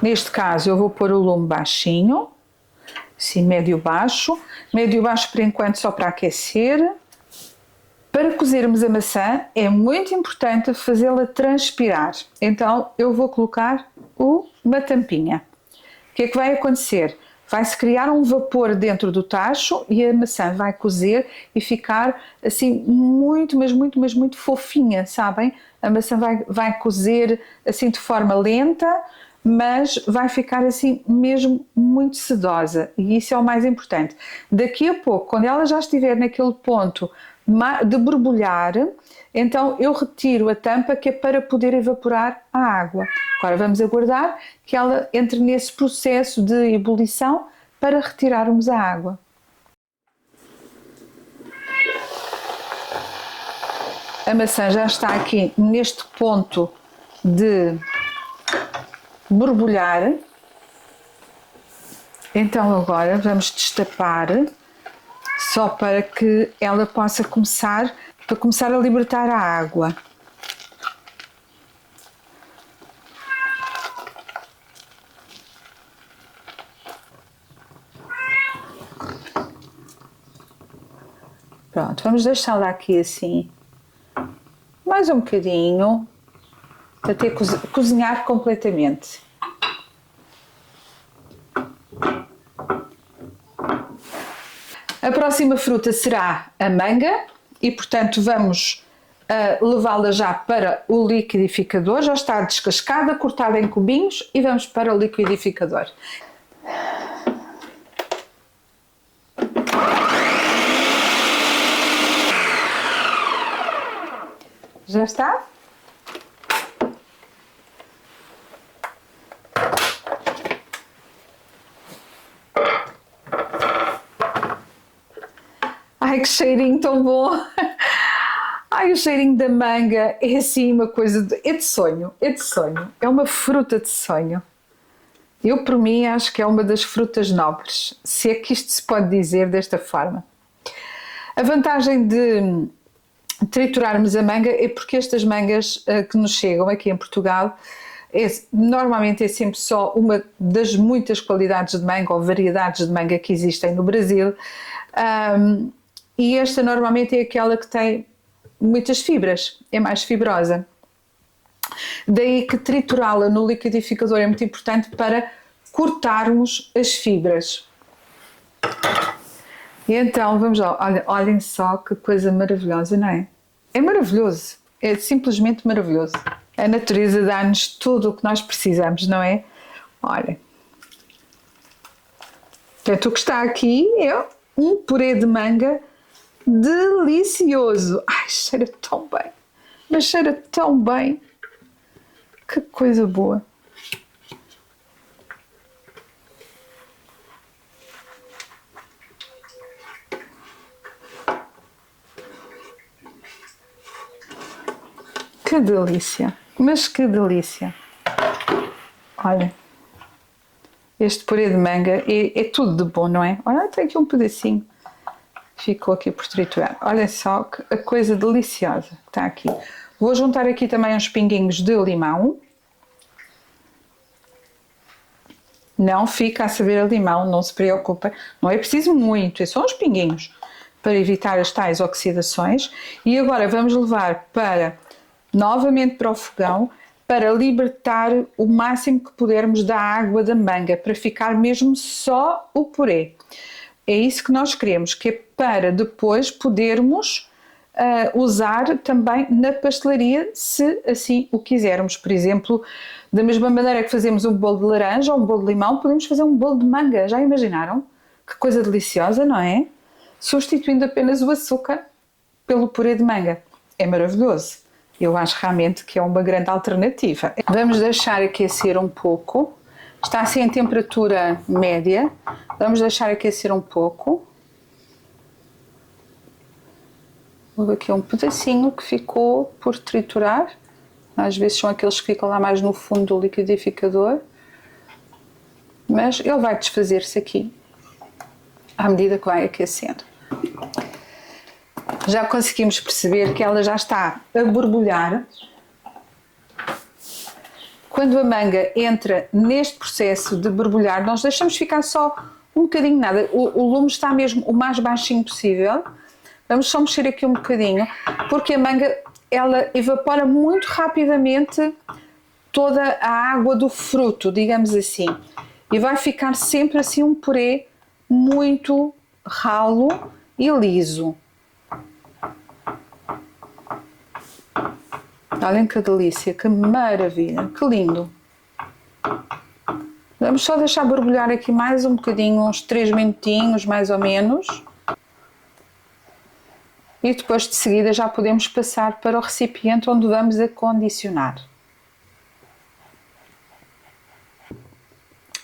Neste caso eu vou pôr o lume baixinho, assim médio baixo por enquanto só para aquecer. Para cozermos a maçã é muito importante fazê-la transpirar, então eu vou colocar uma tampinha. O que é que vai acontecer? Vai-se criar um vapor dentro do tacho e a maçã vai cozer e ficar assim muito, mas muito fofinha, sabem? A maçã vai cozer assim de forma lenta, mas vai ficar assim mesmo muito sedosa e isso é o mais importante. Daqui a pouco, quando ela já estiver naquele ponto de borbulhar, então eu retiro a tampa, que é para poder evaporar a água. Agora vamos aguardar que ela entre nesse processo de ebulição para retirarmos a água. A maçã já está aqui neste ponto de borbulhar. Então agora vamos destapar, só para que ela possa começar a libertar a água. Pronto, vamos deixá-la aqui assim, mais um bocadinho, até cozinhar completamente. A próxima fruta será a manga e, portanto, vamos levá-la já para o liquidificador. Já está descascada, cortada em cubinhos e vamos para o liquidificador. Já está? Ai, que cheirinho tão bom! Ai, o cheirinho da manga é assim uma coisa é de sonho, é uma fruta de sonho. Eu, por mim, acho que é uma das frutas nobres, se é que isto se pode dizer desta forma. A vantagem de triturarmos a manga é porque estas mangas que nos chegam aqui em Portugal, Normalmente é sempre só uma das muitas qualidades de manga ou variedades de manga que existem no Brasil. E esta normalmente é aquela que tem muitas fibras, é mais fibrosa. Daí que triturá-la no liquidificador é muito importante para cortarmos as fibras. E então, vamos lá, olhem só que coisa maravilhosa, não é? É maravilhoso, é simplesmente maravilhoso. A natureza dá-nos tudo o que nós precisamos, não é? Olhem. Portanto, o que está aqui é um purê de manga delicioso. Ai, cheira tão bem, mas cheira tão bem. Que coisa boa. Que delícia, mas que delícia. Olha, este purê de manga é tudo de bom, não é? Olha, tem aqui um pedacinho. Ficou aqui por triturar. Olha só que a coisa deliciosa que está aqui. Vou juntar aqui também uns pinguinhos de limão. Não fica a saber a limão, não se preocupem. Não é preciso muito, é só uns pinguinhos para evitar as tais oxidações. E agora vamos levar novamente para o fogão para libertar o máximo que pudermos da água da manga, para ficar mesmo só o purê. É isso que nós queremos, que é para depois podermos usar também na pastelaria, se assim o quisermos. Por exemplo, da mesma maneira que fazemos um bolo de laranja ou um bolo de limão, podemos fazer um bolo de manga. Já imaginaram? Que coisa deliciosa, não é? Substituindo apenas o açúcar pelo purê de manga. É maravilhoso. Eu acho realmente que é uma grande alternativa. Vamos deixar aquecer um pouco. Está assim em temperatura média. Vamos deixar aquecer um pouco. Houve aqui um pedacinho que ficou por triturar. Às vezes são aqueles que ficam lá mais no fundo do liquidificador. Mas ele vai desfazer-se aqui à medida que vai aquecendo. Já conseguimos perceber que ela já está a borbulhar. Quando a manga entra neste processo de borbulhar, nós deixamos ficar só um bocadinho, nada. O lume está mesmo o mais baixinho possível. Vamos só mexer aqui um bocadinho, porque a manga, ela evapora muito rapidamente toda a água do fruto, digamos assim. E vai ficar sempre assim um purê muito ralo e liso. Olhem que delícia, que maravilha, que lindo. Vamos só deixar borbulhar aqui mais um bocadinho, uns 3 minutinhos mais ou menos. E depois de seguida já podemos passar para o recipiente onde vamos acondicionar.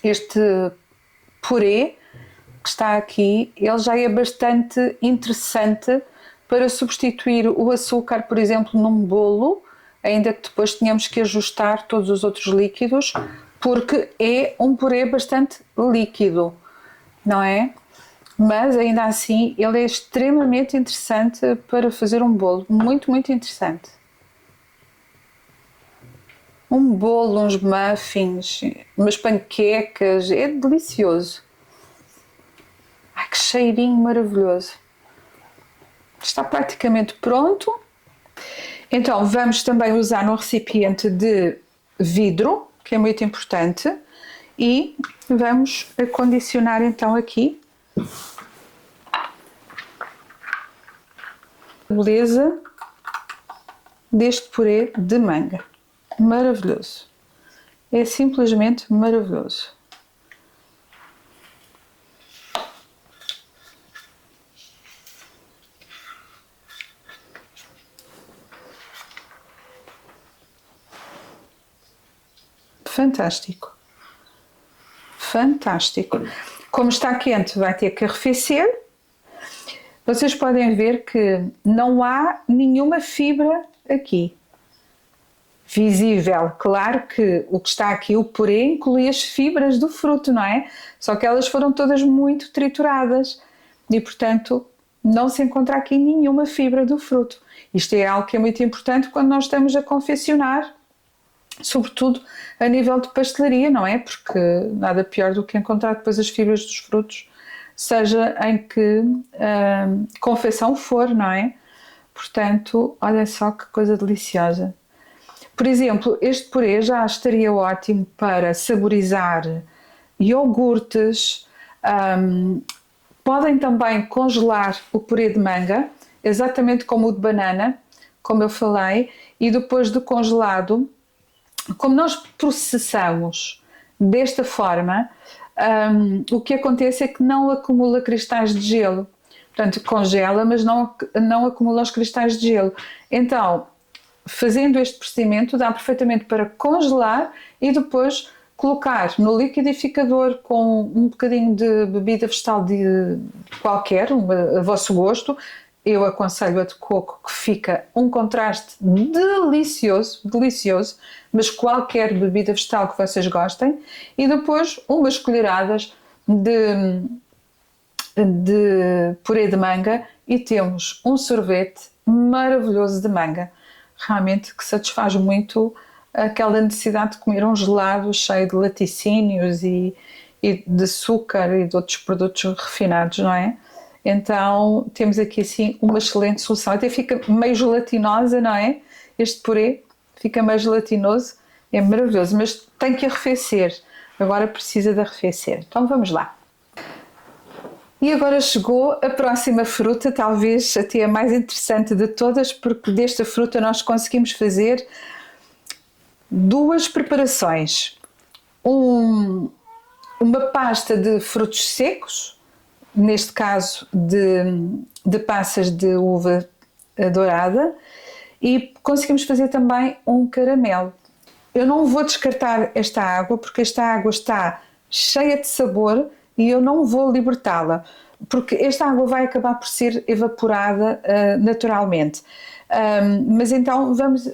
Este purê que está aqui, ele já é bastante interessante para substituir o açúcar, por exemplo, num bolo, ainda que depois tenhamos que ajustar todos os outros líquidos, porque é um purê bastante líquido, não é? Mas ainda assim ele é extremamente interessante para fazer um bolo, muito, muito interessante. Um bolo, uns muffins, umas panquecas, é delicioso. Ai, que cheirinho maravilhoso. Está praticamente pronto. Então vamos também usar num recipiente de vidro, que é muito importante, e vamos acondicionar então aqui a beleza deste purê de manga. Maravilhoso. É simplesmente maravilhoso. Fantástico. Fantástico. Como está quente, vai ter que arrefecer. Vocês podem ver que não há nenhuma fibra aqui visível. Claro que o que está aqui, o purê, inclui as fibras do fruto, não é? Só que elas foram todas muito trituradas e, portanto, não se encontra aqui nenhuma fibra do fruto. Isto é algo que é muito importante quando nós estamos a confeccionar sobretudo a nível de pastelaria, não é? Porque nada pior do que encontrar depois as fibras dos frutos, seja em que confecção for, não é? Portanto, olha só que coisa deliciosa. Por exemplo, este purê já estaria ótimo para saborizar iogurtes. Podem também congelar o purê de manga, exatamente como o de banana, como eu falei, e depois de congelado, como nós processamos desta forma, o que acontece é que não acumula cristais de gelo. Portanto, congela, mas não acumula os cristais de gelo. Então, fazendo este procedimento, dá perfeitamente para congelar e depois colocar no liquidificador com um bocadinho de bebida vegetal de qualquer, a vosso gosto. Eu aconselho a de coco, que fica um contraste delicioso, delicioso, mas qualquer bebida vegetal que vocês gostem. E depois umas colheradas de purê de manga e temos um sorvete maravilhoso de manga. Realmente que satisfaz muito aquela necessidade de comer um gelado cheio de laticínios e de açúcar e de outros produtos refinados, não é? Então temos aqui assim uma excelente solução. Até fica meio gelatinosa, não é? Este purê fica meio gelatinoso, é maravilhoso, mas tem que arrefecer. Agora precisa de arrefecer. Então vamos lá. E agora chegou a próxima fruta, talvez até a mais interessante de todas, porque desta fruta nós conseguimos fazer duas preparações. Uma pasta de frutos secos, neste caso de passas de uva dourada, e conseguimos fazer também um caramelo. Eu não vou descartar esta água, porque esta água está cheia de sabor e eu não vou libertá-la, porque esta água vai acabar por ser evaporada naturalmente. Mas então vamos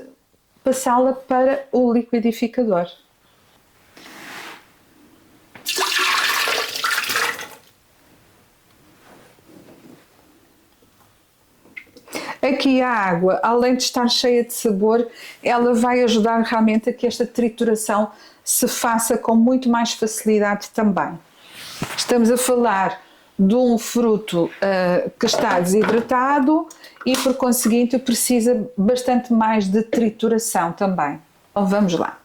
passá-la para o liquidificador. Aqui a água, além de estar cheia de sabor, ela vai ajudar realmente a que esta trituração se faça com muito mais facilidade também. Estamos a falar de um fruto que está desidratado e, por conseguinte, precisa bastante mais de trituração também. Então vamos lá.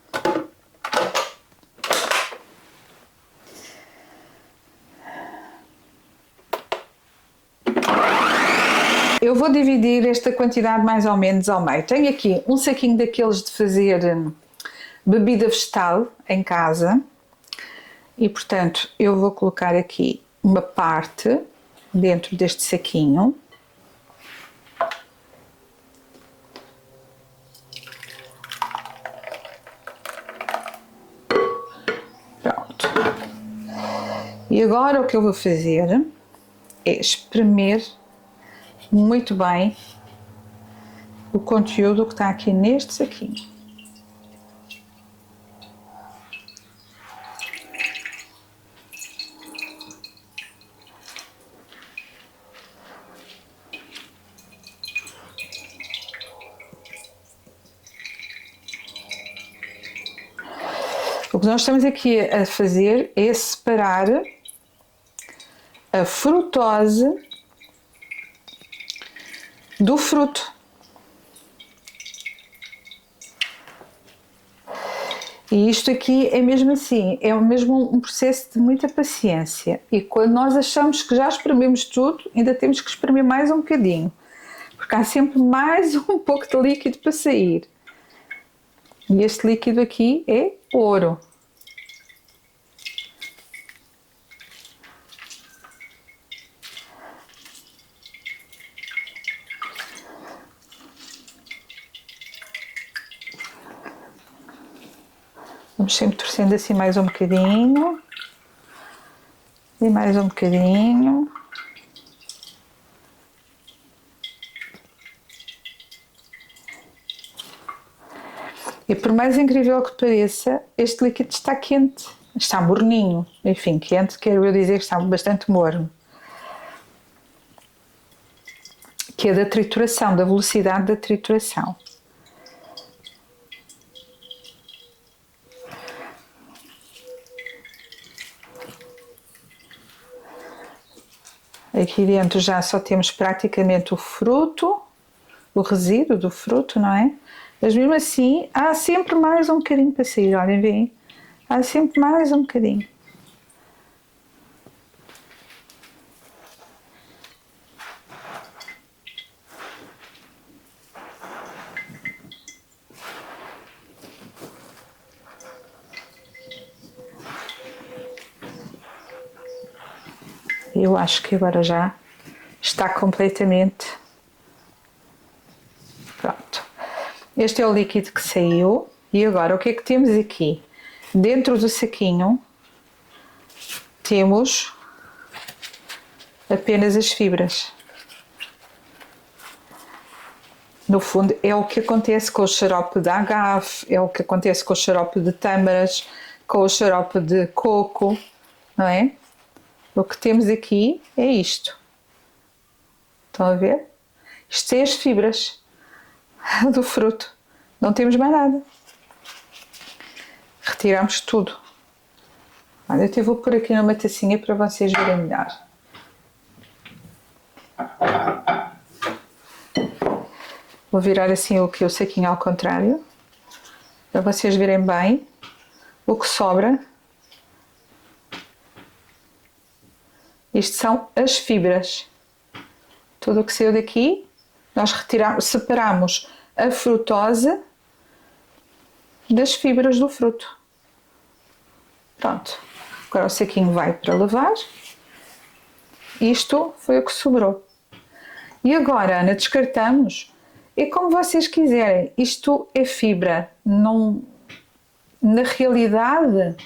Eu vou dividir esta quantidade mais ou menos ao meio. Tenho aqui um saquinho daqueles de fazer bebida vegetal em casa e, portanto, eu vou colocar aqui uma parte dentro deste saquinho. Pronto. E agora o que eu vou fazer é espremer muito bem o conteúdo que está aqui neste saquinho. O que nós estamos aqui a fazer é separar a frutose do fruto. E isto aqui é mesmo assim, é mesmo um processo de muita paciência. E quando nós achamos que já esprememos tudo, ainda temos que espremer mais um bocadinho, porque há sempre mais um pouco de líquido para sair. E este líquido aqui é ouro. Vamos sempre torcendo assim mais um bocadinho. E mais um bocadinho. E por mais incrível que pareça, este líquido está quente. Está morninho. Enfim, quente quero eu dizer que está bastante morno. Que é da trituração, da velocidade da trituração. Aqui dentro já só temos praticamente o fruto, o resíduo do fruto, não é? Mas mesmo assim, há sempre mais um bocadinho para sair, olhem, veem? Há sempre mais um bocadinho. Eu acho que agora já está completamente pronto. Este é o líquido que saiu. E agora, o que é que temos aqui? Dentro do saquinho temos apenas as fibras. No fundo, é o que acontece com o xarope de agave, é o que acontece com o xarope de tâmaras, com o xarope de coco, não é? O que temos aqui é isto. Estão a ver? Isto é as fibras do fruto. Não temos mais nada. Retiramos tudo. Olha, eu até vou pôr aqui numa tacinha para vocês verem melhor. Vou virar assim o saquinho ao contrário, para vocês verem bem o que sobra. Isto são as fibras. Tudo o que saiu daqui, nós separamos a frutose das fibras do fruto. Pronto. Agora o saquinho vai para lavar. Isto foi o que sobrou. E agora, Ana, descartamos. É como vocês quiserem. Isto é fibra. Não, na realidade,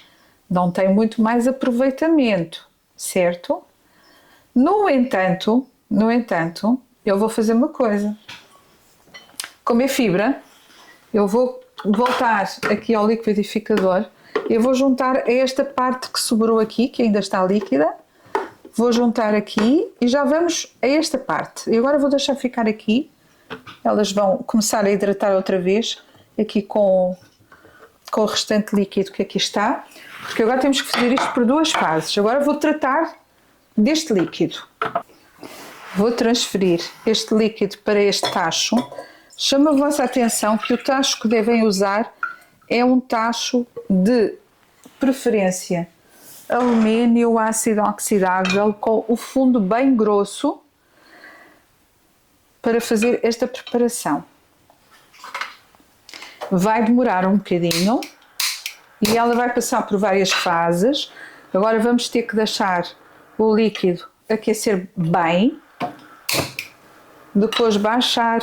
não tem muito mais aproveitamento, certo? No entanto, eu vou fazer uma coisa. Como é fibra, eu vou voltar aqui ao liquidificador. Eu vou juntar a esta parte que sobrou aqui, que ainda está líquida. Vou juntar aqui e já vamos a esta parte. E agora vou deixar ficar aqui. Elas vão começar a hidratar outra vez, aqui com o restante líquido que aqui está. Porque agora temos que fazer isto por duas fases. Agora vou tratar deste líquido. Vou transferir este líquido para este tacho. Chamo a vossa atenção que o tacho que devem usar é um tacho de preferência alumínio ácido oxidável com o fundo bem grosso para fazer esta preparação. Vai demorar um bocadinho e ela vai passar por várias fases. Agora vamos ter que deixar o líquido aquecer bem, depois baixar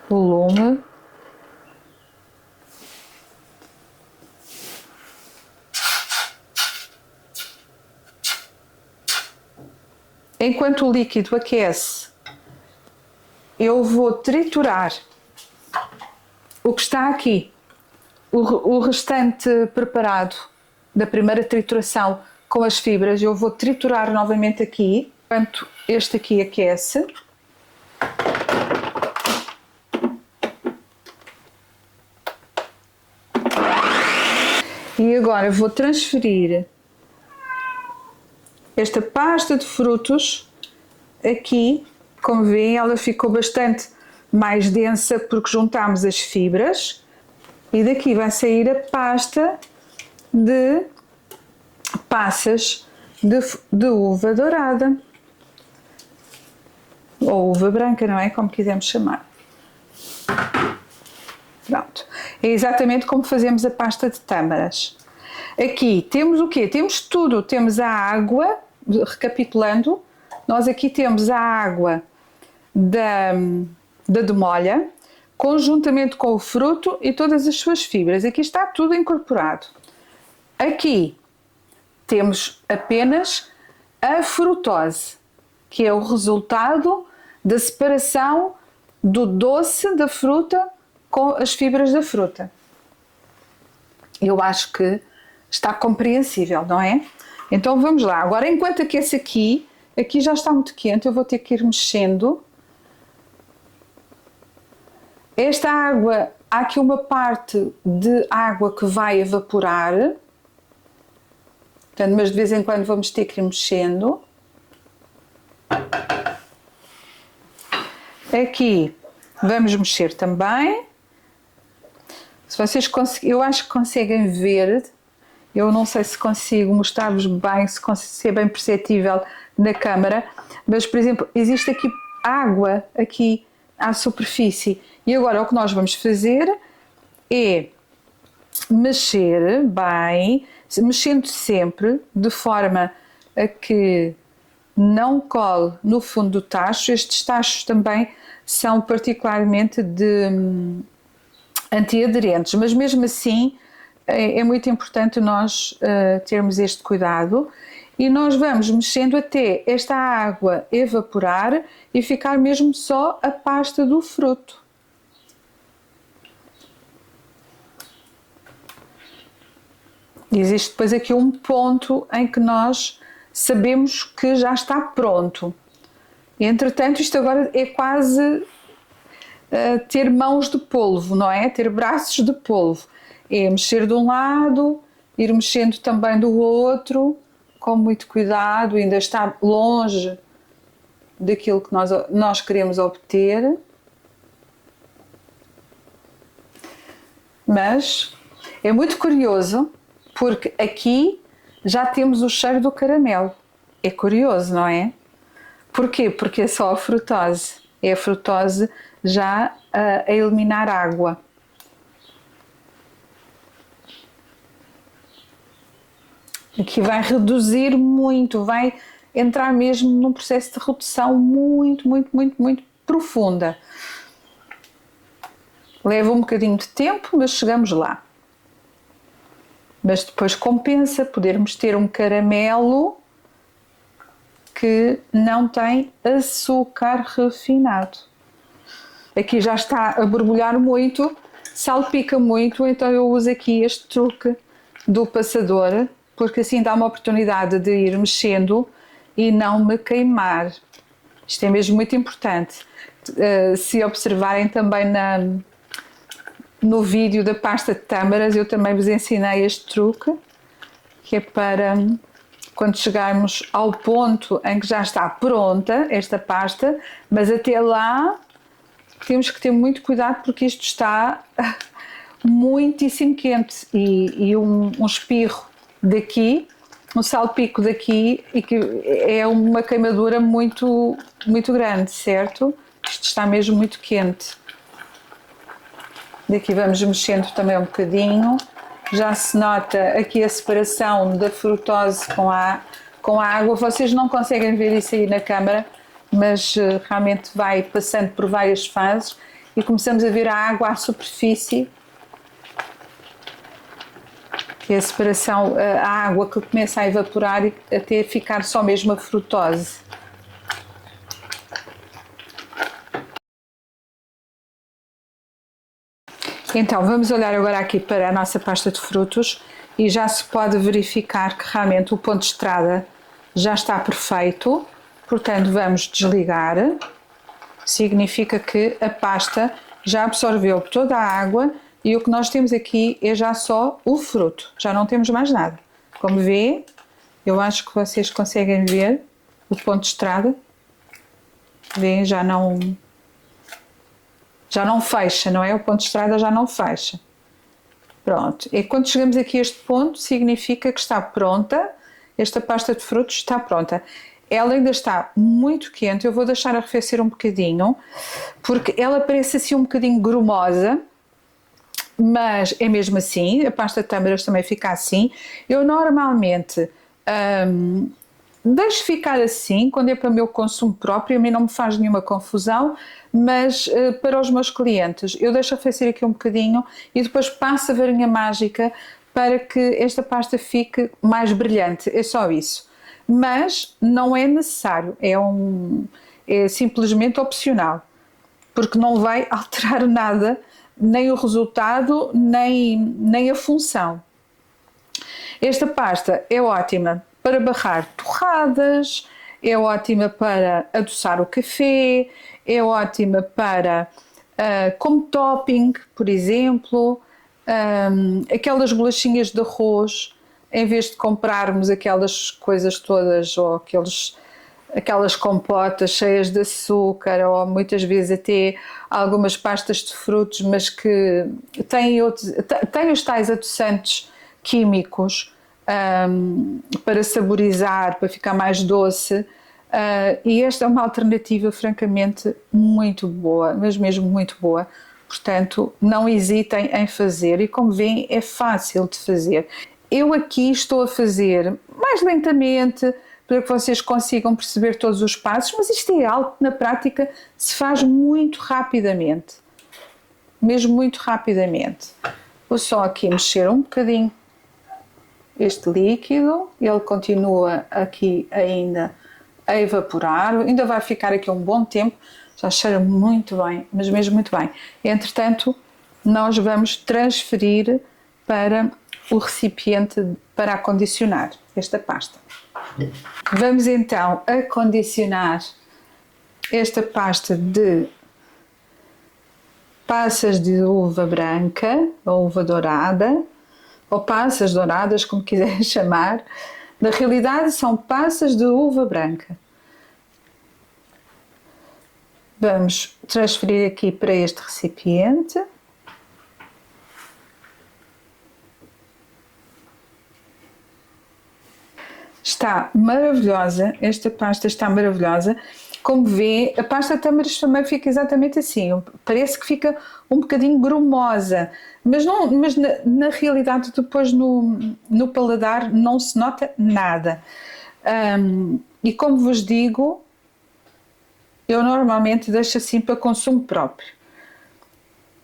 o lume. Enquanto o líquido aquece, eu vou triturar o que está aqui, o restante preparado da primeira trituração com as fibras, eu vou triturar novamente aqui, enquanto este aqui aquece. E agora vou transferir esta pasta de frutos aqui, como veem, ela ficou bastante mais densa porque juntámos as fibras e daqui vai sair a pasta de passas de uva dourada ou uva branca, não é? Como quisermos chamar. Pronto. É exatamente como fazemos a pasta de tâmaras. Aqui temos o quê? Temos tudo. Temos a água, recapitulando, nós aqui temos a água da demolha, conjuntamente com o fruto e todas as suas fibras. Aqui está tudo incorporado. Aqui temos apenas a frutose, que é o resultado da separação do doce da fruta com as fibras da fruta. Eu acho que está compreensível, não é? Então vamos lá. Agora, enquanto aquece aqui já está muito quente, eu vou ter que ir mexendo. Esta água, há aqui uma parte de água que vai evaporar, portanto, mas de vez em quando vamos ter que ir mexendo. Aqui vamos mexer também. Se vocês eu acho que conseguem ver, eu não sei se consigo mostrar-vos bem, se é bem perceptível na câmara, mas, por exemplo, existe aqui água aqui à superfície. E agora o que nós vamos fazer é mexer bem, mexendo sempre de forma a que não cole no fundo do tacho. Estes tachos também são particularmente antiaderentes, mas mesmo assim é muito importante nós termos este cuidado, e nós vamos mexendo até esta água evaporar e ficar mesmo só a pasta do fruto. Existe depois aqui um ponto em que nós sabemos que já está pronto. Entretanto, isto agora é quase ter mãos de polvo, não é? Ter braços de polvo. É mexer de um lado, ir mexendo também do outro, com muito cuidado, ainda estar longe daquilo que nós queremos obter. Mas é muito curioso, porque aqui já temos o cheiro do caramelo. É curioso, não é? Porquê? Porque é só a frutose. É a frutose já a eliminar água. Aqui vai reduzir muito, vai entrar mesmo num processo de redução muito, muito, muito, muito profunda. Leva um bocadinho de tempo, mas chegamos lá. Mas depois compensa podermos ter um caramelo que não tem açúcar refinado. Aqui já está a borbulhar muito, salpica muito, então eu uso aqui este truque do passador, porque assim dá uma oportunidade de ir mexendo e não me queimar. Isto é mesmo muito importante. Se observarem também no vídeo da pasta de tâmaras, eu também vos ensinei este truque, que é para quando chegarmos ao ponto em que já está pronta esta pasta, mas até lá temos que ter muito cuidado, porque isto está muitíssimo quente, e um espirro daqui, um salpico daqui, e que é uma queimadura muito, muito grande, certo? Isto está mesmo muito quente. Daqui vamos mexendo também um bocadinho. Já se nota aqui a separação da frutose com a água. Vocês não conseguem ver isso aí na câmara, mas realmente vai passando por várias fases e começamos a ver a água à superfície, que é a separação, a água que começa a evaporar até ficar só mesmo a frutose. Então vamos olhar agora aqui para a nossa pasta de frutos e já se pode verificar que realmente o ponto de estrada já está perfeito. Portanto, vamos desligar. Significa que a pasta já absorveu toda a água e o que nós temos aqui é já só o fruto, já não temos mais nada. Como vê, eu acho que vocês conseguem ver o ponto de estrada. Vêem, já não fecha, não é? O ponto de estrada já não fecha. Pronto, e quando chegamos aqui a este ponto, significa que está pronta, esta pasta de frutos está pronta. Ela ainda está muito quente, eu vou deixar arrefecer um bocadinho, porque ela parece assim um bocadinho grumosa, mas é mesmo assim, a pasta de tâmaras também fica assim. Eu normalmente deixo ficar assim, quando é para o meu consumo próprio, a mim não me faz nenhuma confusão, mas para os meus clientes eu deixo arrefecer aqui um bocadinho e depois passo a varinha mágica para que esta pasta fique mais brilhante, é só isso. Mas não é necessário, é simplesmente opcional, porque não vai alterar nada, nem o resultado, nem a função. Esta pasta é ótima para barrar torradas, é ótima para adoçar o café, é ótima para como topping, por exemplo, aquelas bolachinhas de arroz, em vez de comprarmos aquelas coisas todas ou aqueles aquelas compotas cheias de açúcar ou muitas vezes até algumas pastas de frutos, mas que têm os tais adoçantes químicos para saborizar, para ficar mais doce. E esta é uma alternativa francamente muito boa, mas mesmo muito boa. Portanto, não hesitem em fazer e, como veem, é fácil de fazer. Eu aqui estou a fazer mais lentamente para que vocês consigam perceber todos os passos, mas isto é algo que na prática se faz muito rapidamente, mesmo muito rapidamente. Vou só aqui mexer um bocadinho este líquido, ele continua aqui ainda a evaporar, ainda vai ficar aqui um bom tempo, já cheira muito bem, mas mesmo muito bem. Entretanto, nós vamos transferir para o recipiente para acondicionar esta pasta. Vamos então acondicionar esta pasta de passas de uva branca ou uva dourada, ou passas douradas, como quiserem chamar. Na realidade são passas de uva branca. Vamos transferir aqui para este recipiente. Está maravilhosa, esta pasta está maravilhosa. Como vê, a pasta também fica exatamente assim, parece que fica um bocadinho grumosa, mas na realidade depois no paladar não se nota nada. E como vos digo, eu normalmente deixo assim para consumo próprio.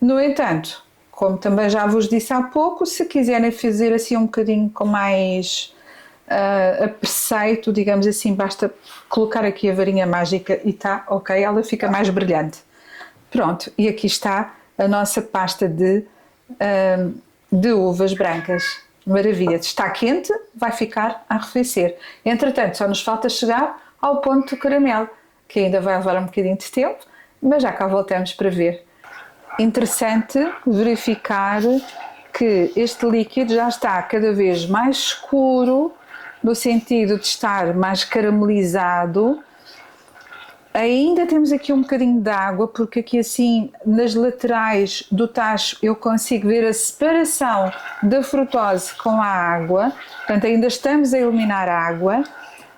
No entanto, como também já vos disse há pouco, se quiserem fazer assim um bocadinho com mais a preceito, digamos assim, basta colocar aqui a varinha mágica e está ok, ela fica mais brilhante. Pronto, e aqui está a nossa pasta de uvas brancas. Maravilha, está quente, vai ficar a arrefecer. Entretanto, só nos falta chegar ao ponto do caramelo, que ainda vai levar um bocadinho de tempo, mas já cá voltamos para ver. Interessante verificar que este líquido já está cada vez mais escuro, no sentido de estar mais caramelizado. Ainda temos aqui um bocadinho de água, porque aqui assim nas laterais do tacho eu consigo ver a separação da frutose com a água, portanto ainda estamos a eliminar a água,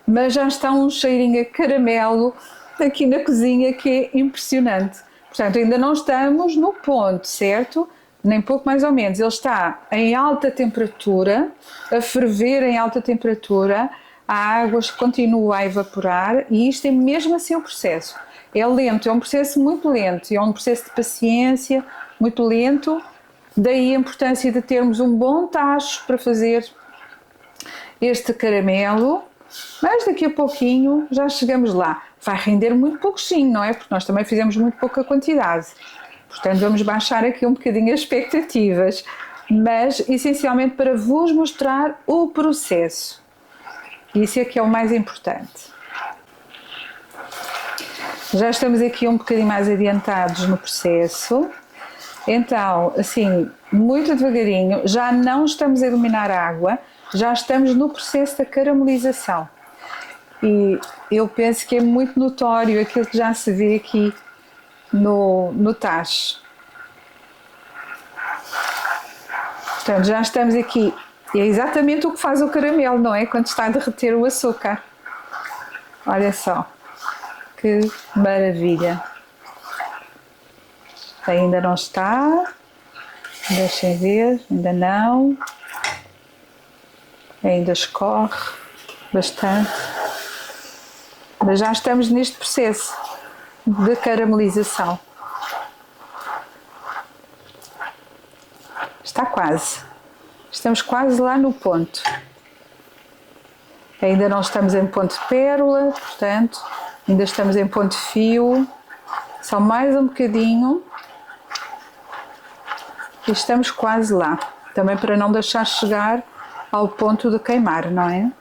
mas já está um cheirinho a caramelo aqui na cozinha que é impressionante. Portanto ainda não estamos no ponto, certo? Nem pouco mais ou menos, ele está em alta temperatura, a ferver em alta temperatura, a água continua a evaporar e isto é mesmo assim o processo. É lento, é um processo muito lento, é um processo de paciência muito lento, daí a importância de termos um bom tacho para fazer este caramelo, mas daqui a pouquinho já chegamos lá. Vai render muito pouquinho, não é? Porque nós também fizemos muito pouca quantidade. Portanto, vamos baixar aqui um bocadinho as expectativas, mas essencialmente para vos mostrar o processo. Isso é que é o mais importante. Já estamos aqui um bocadinho mais adiantados no processo. Então, assim, muito devagarinho, já não estamos a eliminar a água, já estamos no processo da caramelização. E eu penso que é muito notório aquilo que já se vê aqui no tacho. Portanto, já estamos aqui. É exatamente o que faz o caramelo, não é? Quando está a derreter o açúcar. Olha só. Que maravilha. Ainda não está. Deixem ver. Ainda não. Ainda escorre bastante. Mas já estamos neste processo de caramelização. Está quase. Estamos quase lá no ponto. Ainda não estamos em ponto de pérola, portanto, ainda estamos em ponto de fio. Só mais um bocadinho. E estamos quase lá. Também para não deixar chegar ao ponto de queimar, não é?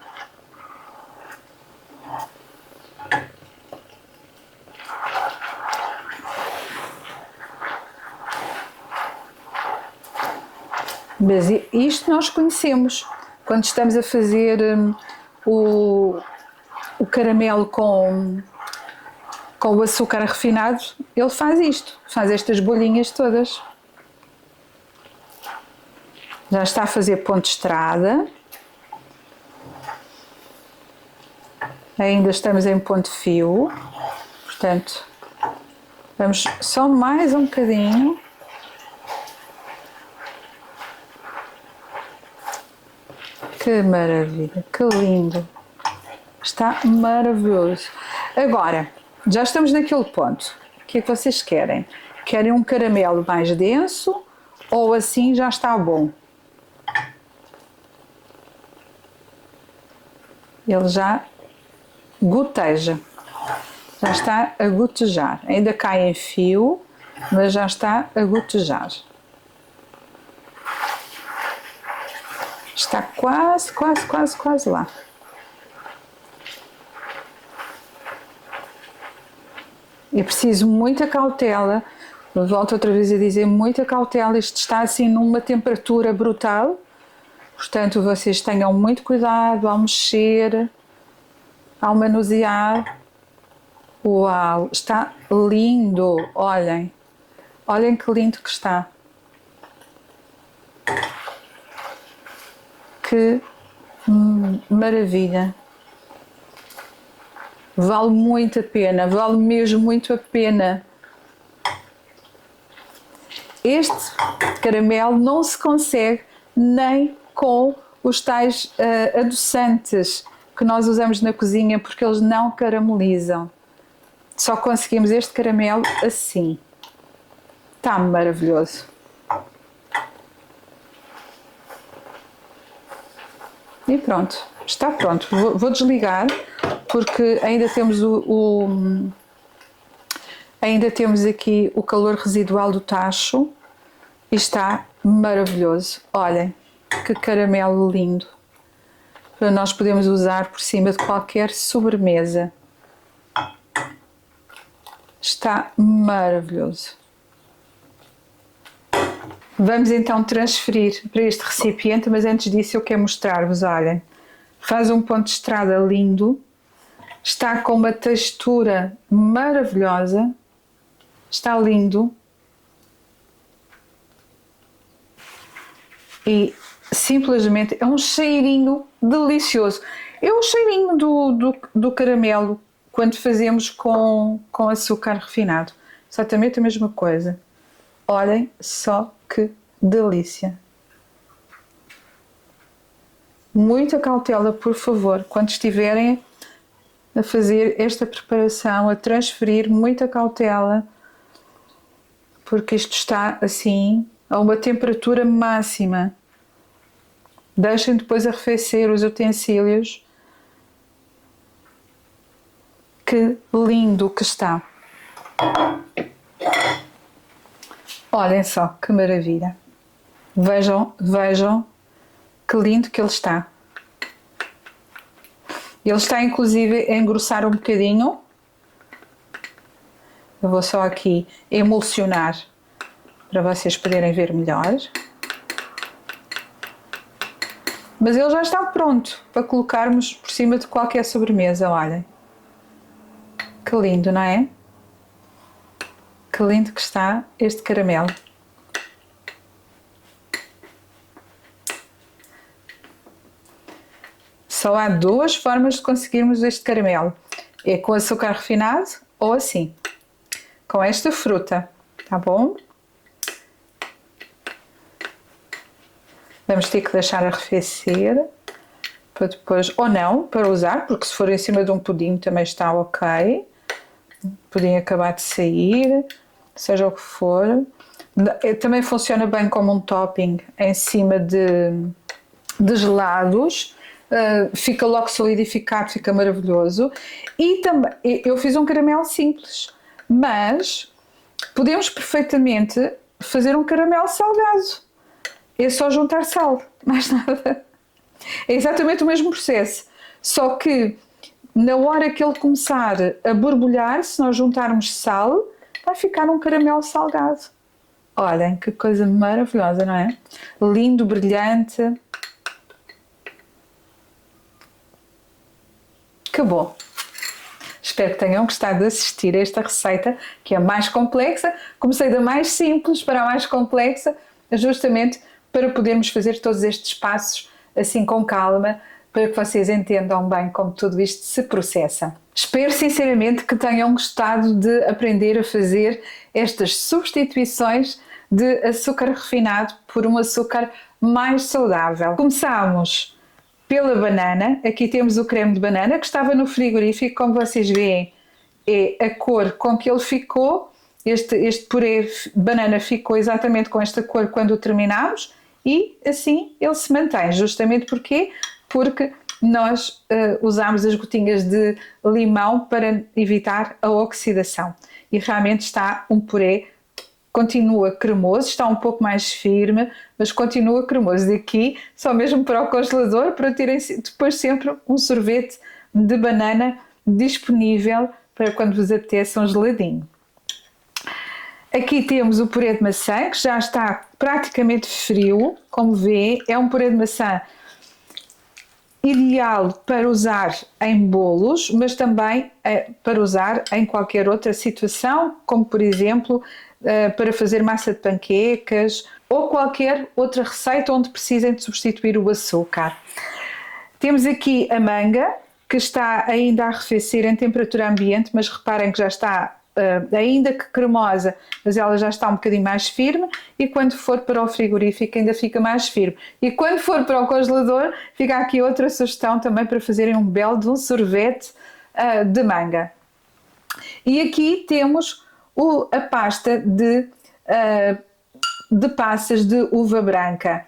Mas isto nós conhecemos quando estamos a fazer o caramelo com o açúcar refinado, ele faz isto, faz estas bolhinhas todas. Já está a fazer ponto de estrada. Ainda estamos em ponto fio, portanto, vamos só mais um bocadinho. Que maravilha, que lindo! Está maravilhoso. Agora, já estamos naquele ponto. O que é que vocês querem? Querem um caramelo mais denso ou assim já está bom? Ele já goteja, já está a gotejar. Ainda cai em fio, mas já está a gotejar. Está quase lá. É preciso muita cautela, volto outra vez a dizer, muita cautela. Isto está assim numa temperatura brutal, portanto vocês tenham muito cuidado ao mexer, ao manusear. Uau, está lindo, olhem, olhem que lindo que está. Que maravilha. Vale muito a pena, vale mesmo muito a pena. Este caramelo não se consegue nem com os tais adoçantes que nós usamos na cozinha, porque eles não caramelizam. Só conseguimos este caramelo assim. Está maravilhoso. E pronto, está pronto. Vou desligar porque ainda temos ainda temos aqui o calor residual do tacho e está maravilhoso. Olhem, que caramelo lindo. Para nós podemos usar por cima de qualquer sobremesa. Está maravilhoso. Vamos então transferir para este recipiente, mas antes disso eu quero mostrar-vos, olhem, faz um ponto de estrada lindo, está com uma textura maravilhosa, está lindo e simplesmente é um cheirinho delicioso. É o cheirinho do caramelo quando fazemos com açúcar refinado, exatamente a mesma coisa. Olhem só que delícia. Muita cautela, por favor, quando estiverem a fazer esta preparação, a transferir, muita cautela, porque isto está assim a uma temperatura máxima. Deixem depois arrefecer os utensílios. Que lindo que está. Olhem só, que maravilha. Vejam, vejam que lindo que ele está. Ele está inclusive a engrossar um bocadinho. Eu vou só aqui emulsionar para vocês poderem ver melhor. Mas ele já está pronto para colocarmos por cima de qualquer sobremesa, olhem. Que lindo, não é? Que lindo que está este caramelo. Só há duas formas de conseguirmos este caramelo. É com açúcar refinado ou assim, com esta fruta, tá bom? Vamos ter que deixar arrefecer para depois, ou não, para usar, porque se for em cima de um pudim também está ok. O pudim acabar de sair, seja o que for. Também funciona bem como um topping em cima de gelados. Fica logo solidificado, fica maravilhoso. E também, eu fiz um caramelo simples, mas podemos perfeitamente fazer um caramelo salgado. É só juntar sal, mais nada. É exatamente o mesmo processo, só que na hora que ele começar a borbulhar, se nós juntarmos sal, vai ficar um caramelo salgado. Olhem, que coisa maravilhosa, não é? Lindo, brilhante. Que bom! Espero que tenham gostado de assistir a esta receita, que é mais complexa. Comecei da mais simples para a mais complexa, justamente para podermos fazer todos estes passos assim com calma, para que vocês entendam bem como tudo isto se processa. Espero sinceramente que tenham gostado de aprender a fazer estas substituições de açúcar refinado por um açúcar mais saudável. Começamos pela banana. Aqui temos o creme de banana que estava no frigorífico, como vocês veem, é a cor com que ele ficou. Este purê de banana ficou exatamente com esta cor quando o terminamos e assim ele se mantém. Justamente porque nós usamos as gotinhas de limão para evitar a oxidação. E realmente está um purê, continua cremoso, está um pouco mais firme, mas continua cremoso. Daqui só mesmo para o congelador, para terem depois sempre um sorvete de banana disponível para quando vos apeteça um geladinho. Aqui temos o purê de maçã, que já está praticamente frio, como vê, é um purê de maçã ideal para usar em bolos, mas também para usar em qualquer outra situação, como por exemplo para fazer massa de panquecas ou qualquer outra receita onde precisem de substituir o açúcar. Temos aqui a manga, que está ainda a arrefecer em temperatura ambiente, mas reparem que já está ainda que cremosa, mas ela já está um bocadinho mais firme, e quando for para o frigorífico ainda fica mais firme. E quando for para o congelador, fica aqui outra sugestão também para fazerem um belo de um sorvete de manga. E aqui temos a pasta de passas de uva branca.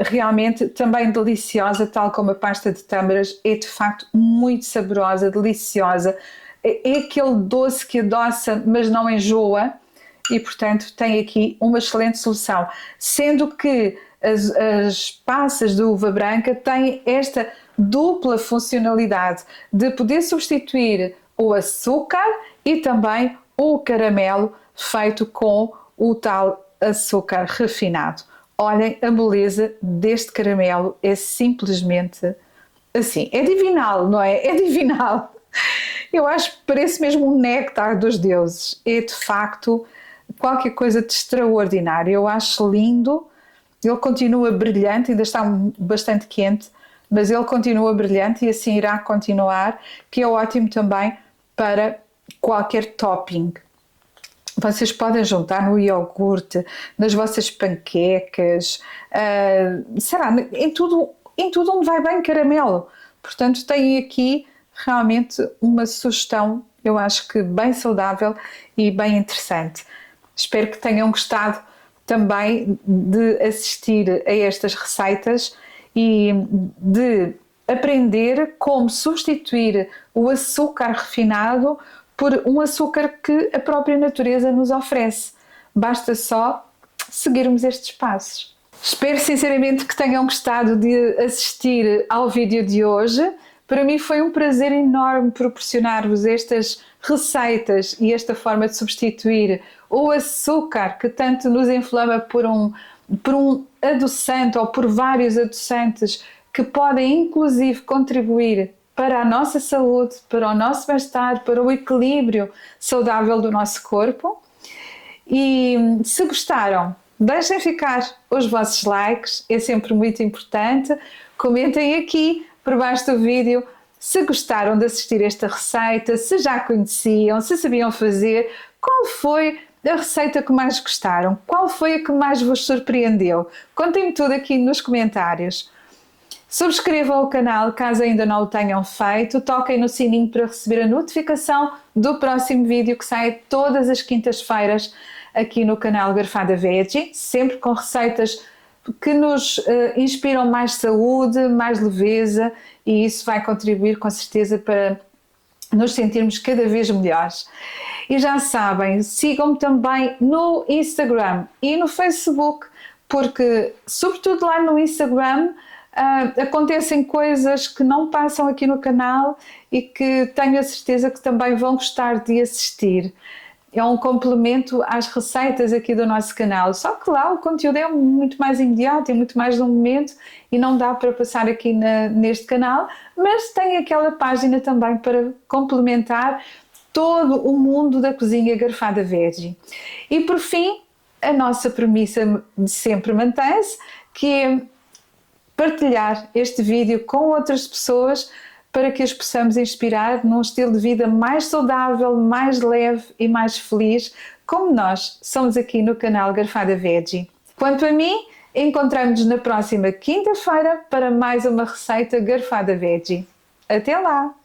Realmente também deliciosa, tal como a pasta de tâmaras, é de facto muito saborosa, deliciosa. É aquele doce que adoça, mas não enjoa, e portanto tem aqui uma excelente solução. Sendo que as passas de uva branca têm esta dupla funcionalidade de poder substituir o açúcar e também o caramelo feito com o tal açúcar refinado. Olhem a beleza deste caramelo, é simplesmente assim, é divinal, não é? É divinal. Eu acho que parece mesmo um néctar dos deuses. É de facto qualquer coisa de extraordinário. Eu acho lindo. Ele continua brilhante, ainda está bastante quente, mas ele continua brilhante e assim irá continuar, que é ótimo também para qualquer topping. Vocês podem juntar no iogurte, nas vossas panquecas, em tudo onde vai bem caramelo. Portanto, têm aqui realmente uma sugestão, eu acho que bem saudável e bem interessante. Espero que tenham gostado também de assistir a estas receitas e de aprender como substituir o açúcar refinado por um açúcar que a própria natureza nos oferece. Basta só seguirmos estes passos. Espero sinceramente que tenham gostado de assistir ao vídeo de hoje. Para mim foi um prazer enorme proporcionar-vos estas receitas e esta forma de substituir o açúcar que tanto nos inflama por um adoçante ou por vários adoçantes que podem inclusive contribuir para a nossa saúde, para o nosso bem-estar, para o equilíbrio saudável do nosso corpo. E se gostaram, deixem ficar os vossos likes, é sempre muito importante. Comentem aqui por baixo do vídeo se gostaram de assistir esta receita, se já conheciam, se sabiam fazer, qual foi a receita que mais gostaram, qual foi a que mais vos surpreendeu. Contem-me tudo aqui nos comentários. Subscrevam o canal caso ainda não o tenham feito, toquem no sininho para receber a notificação do próximo vídeo que sai todas as quintas-feiras aqui no canal Garfada Veggie, sempre com receitas que nos inspiram mais saúde, mais leveza, e isso vai contribuir com certeza para nos sentirmos cada vez melhores. E já sabem, sigam-me também no Instagram e no Facebook, porque sobretudo lá no Instagram acontecem coisas que não passam aqui no canal e que tenho a certeza que também vão gostar de assistir. é um complemento às receitas aqui do nosso canal, só que lá o conteúdo é muito mais imediato, é muito mais de um momento e não dá para passar aqui neste canal, mas tem aquela página também para complementar todo o mundo da cozinha garfada veggie. E por fim, a nossa premissa de sempre mantém-se, que é partilhar este vídeo com outras pessoas para que as possamos inspirar num estilo de vida mais saudável, mais leve e mais feliz, como nós somos aqui no canal Garfada Veggie. Quanto a mim, encontramos-nos na próxima quinta-feira para mais uma receita Garfada Veggie. Até lá!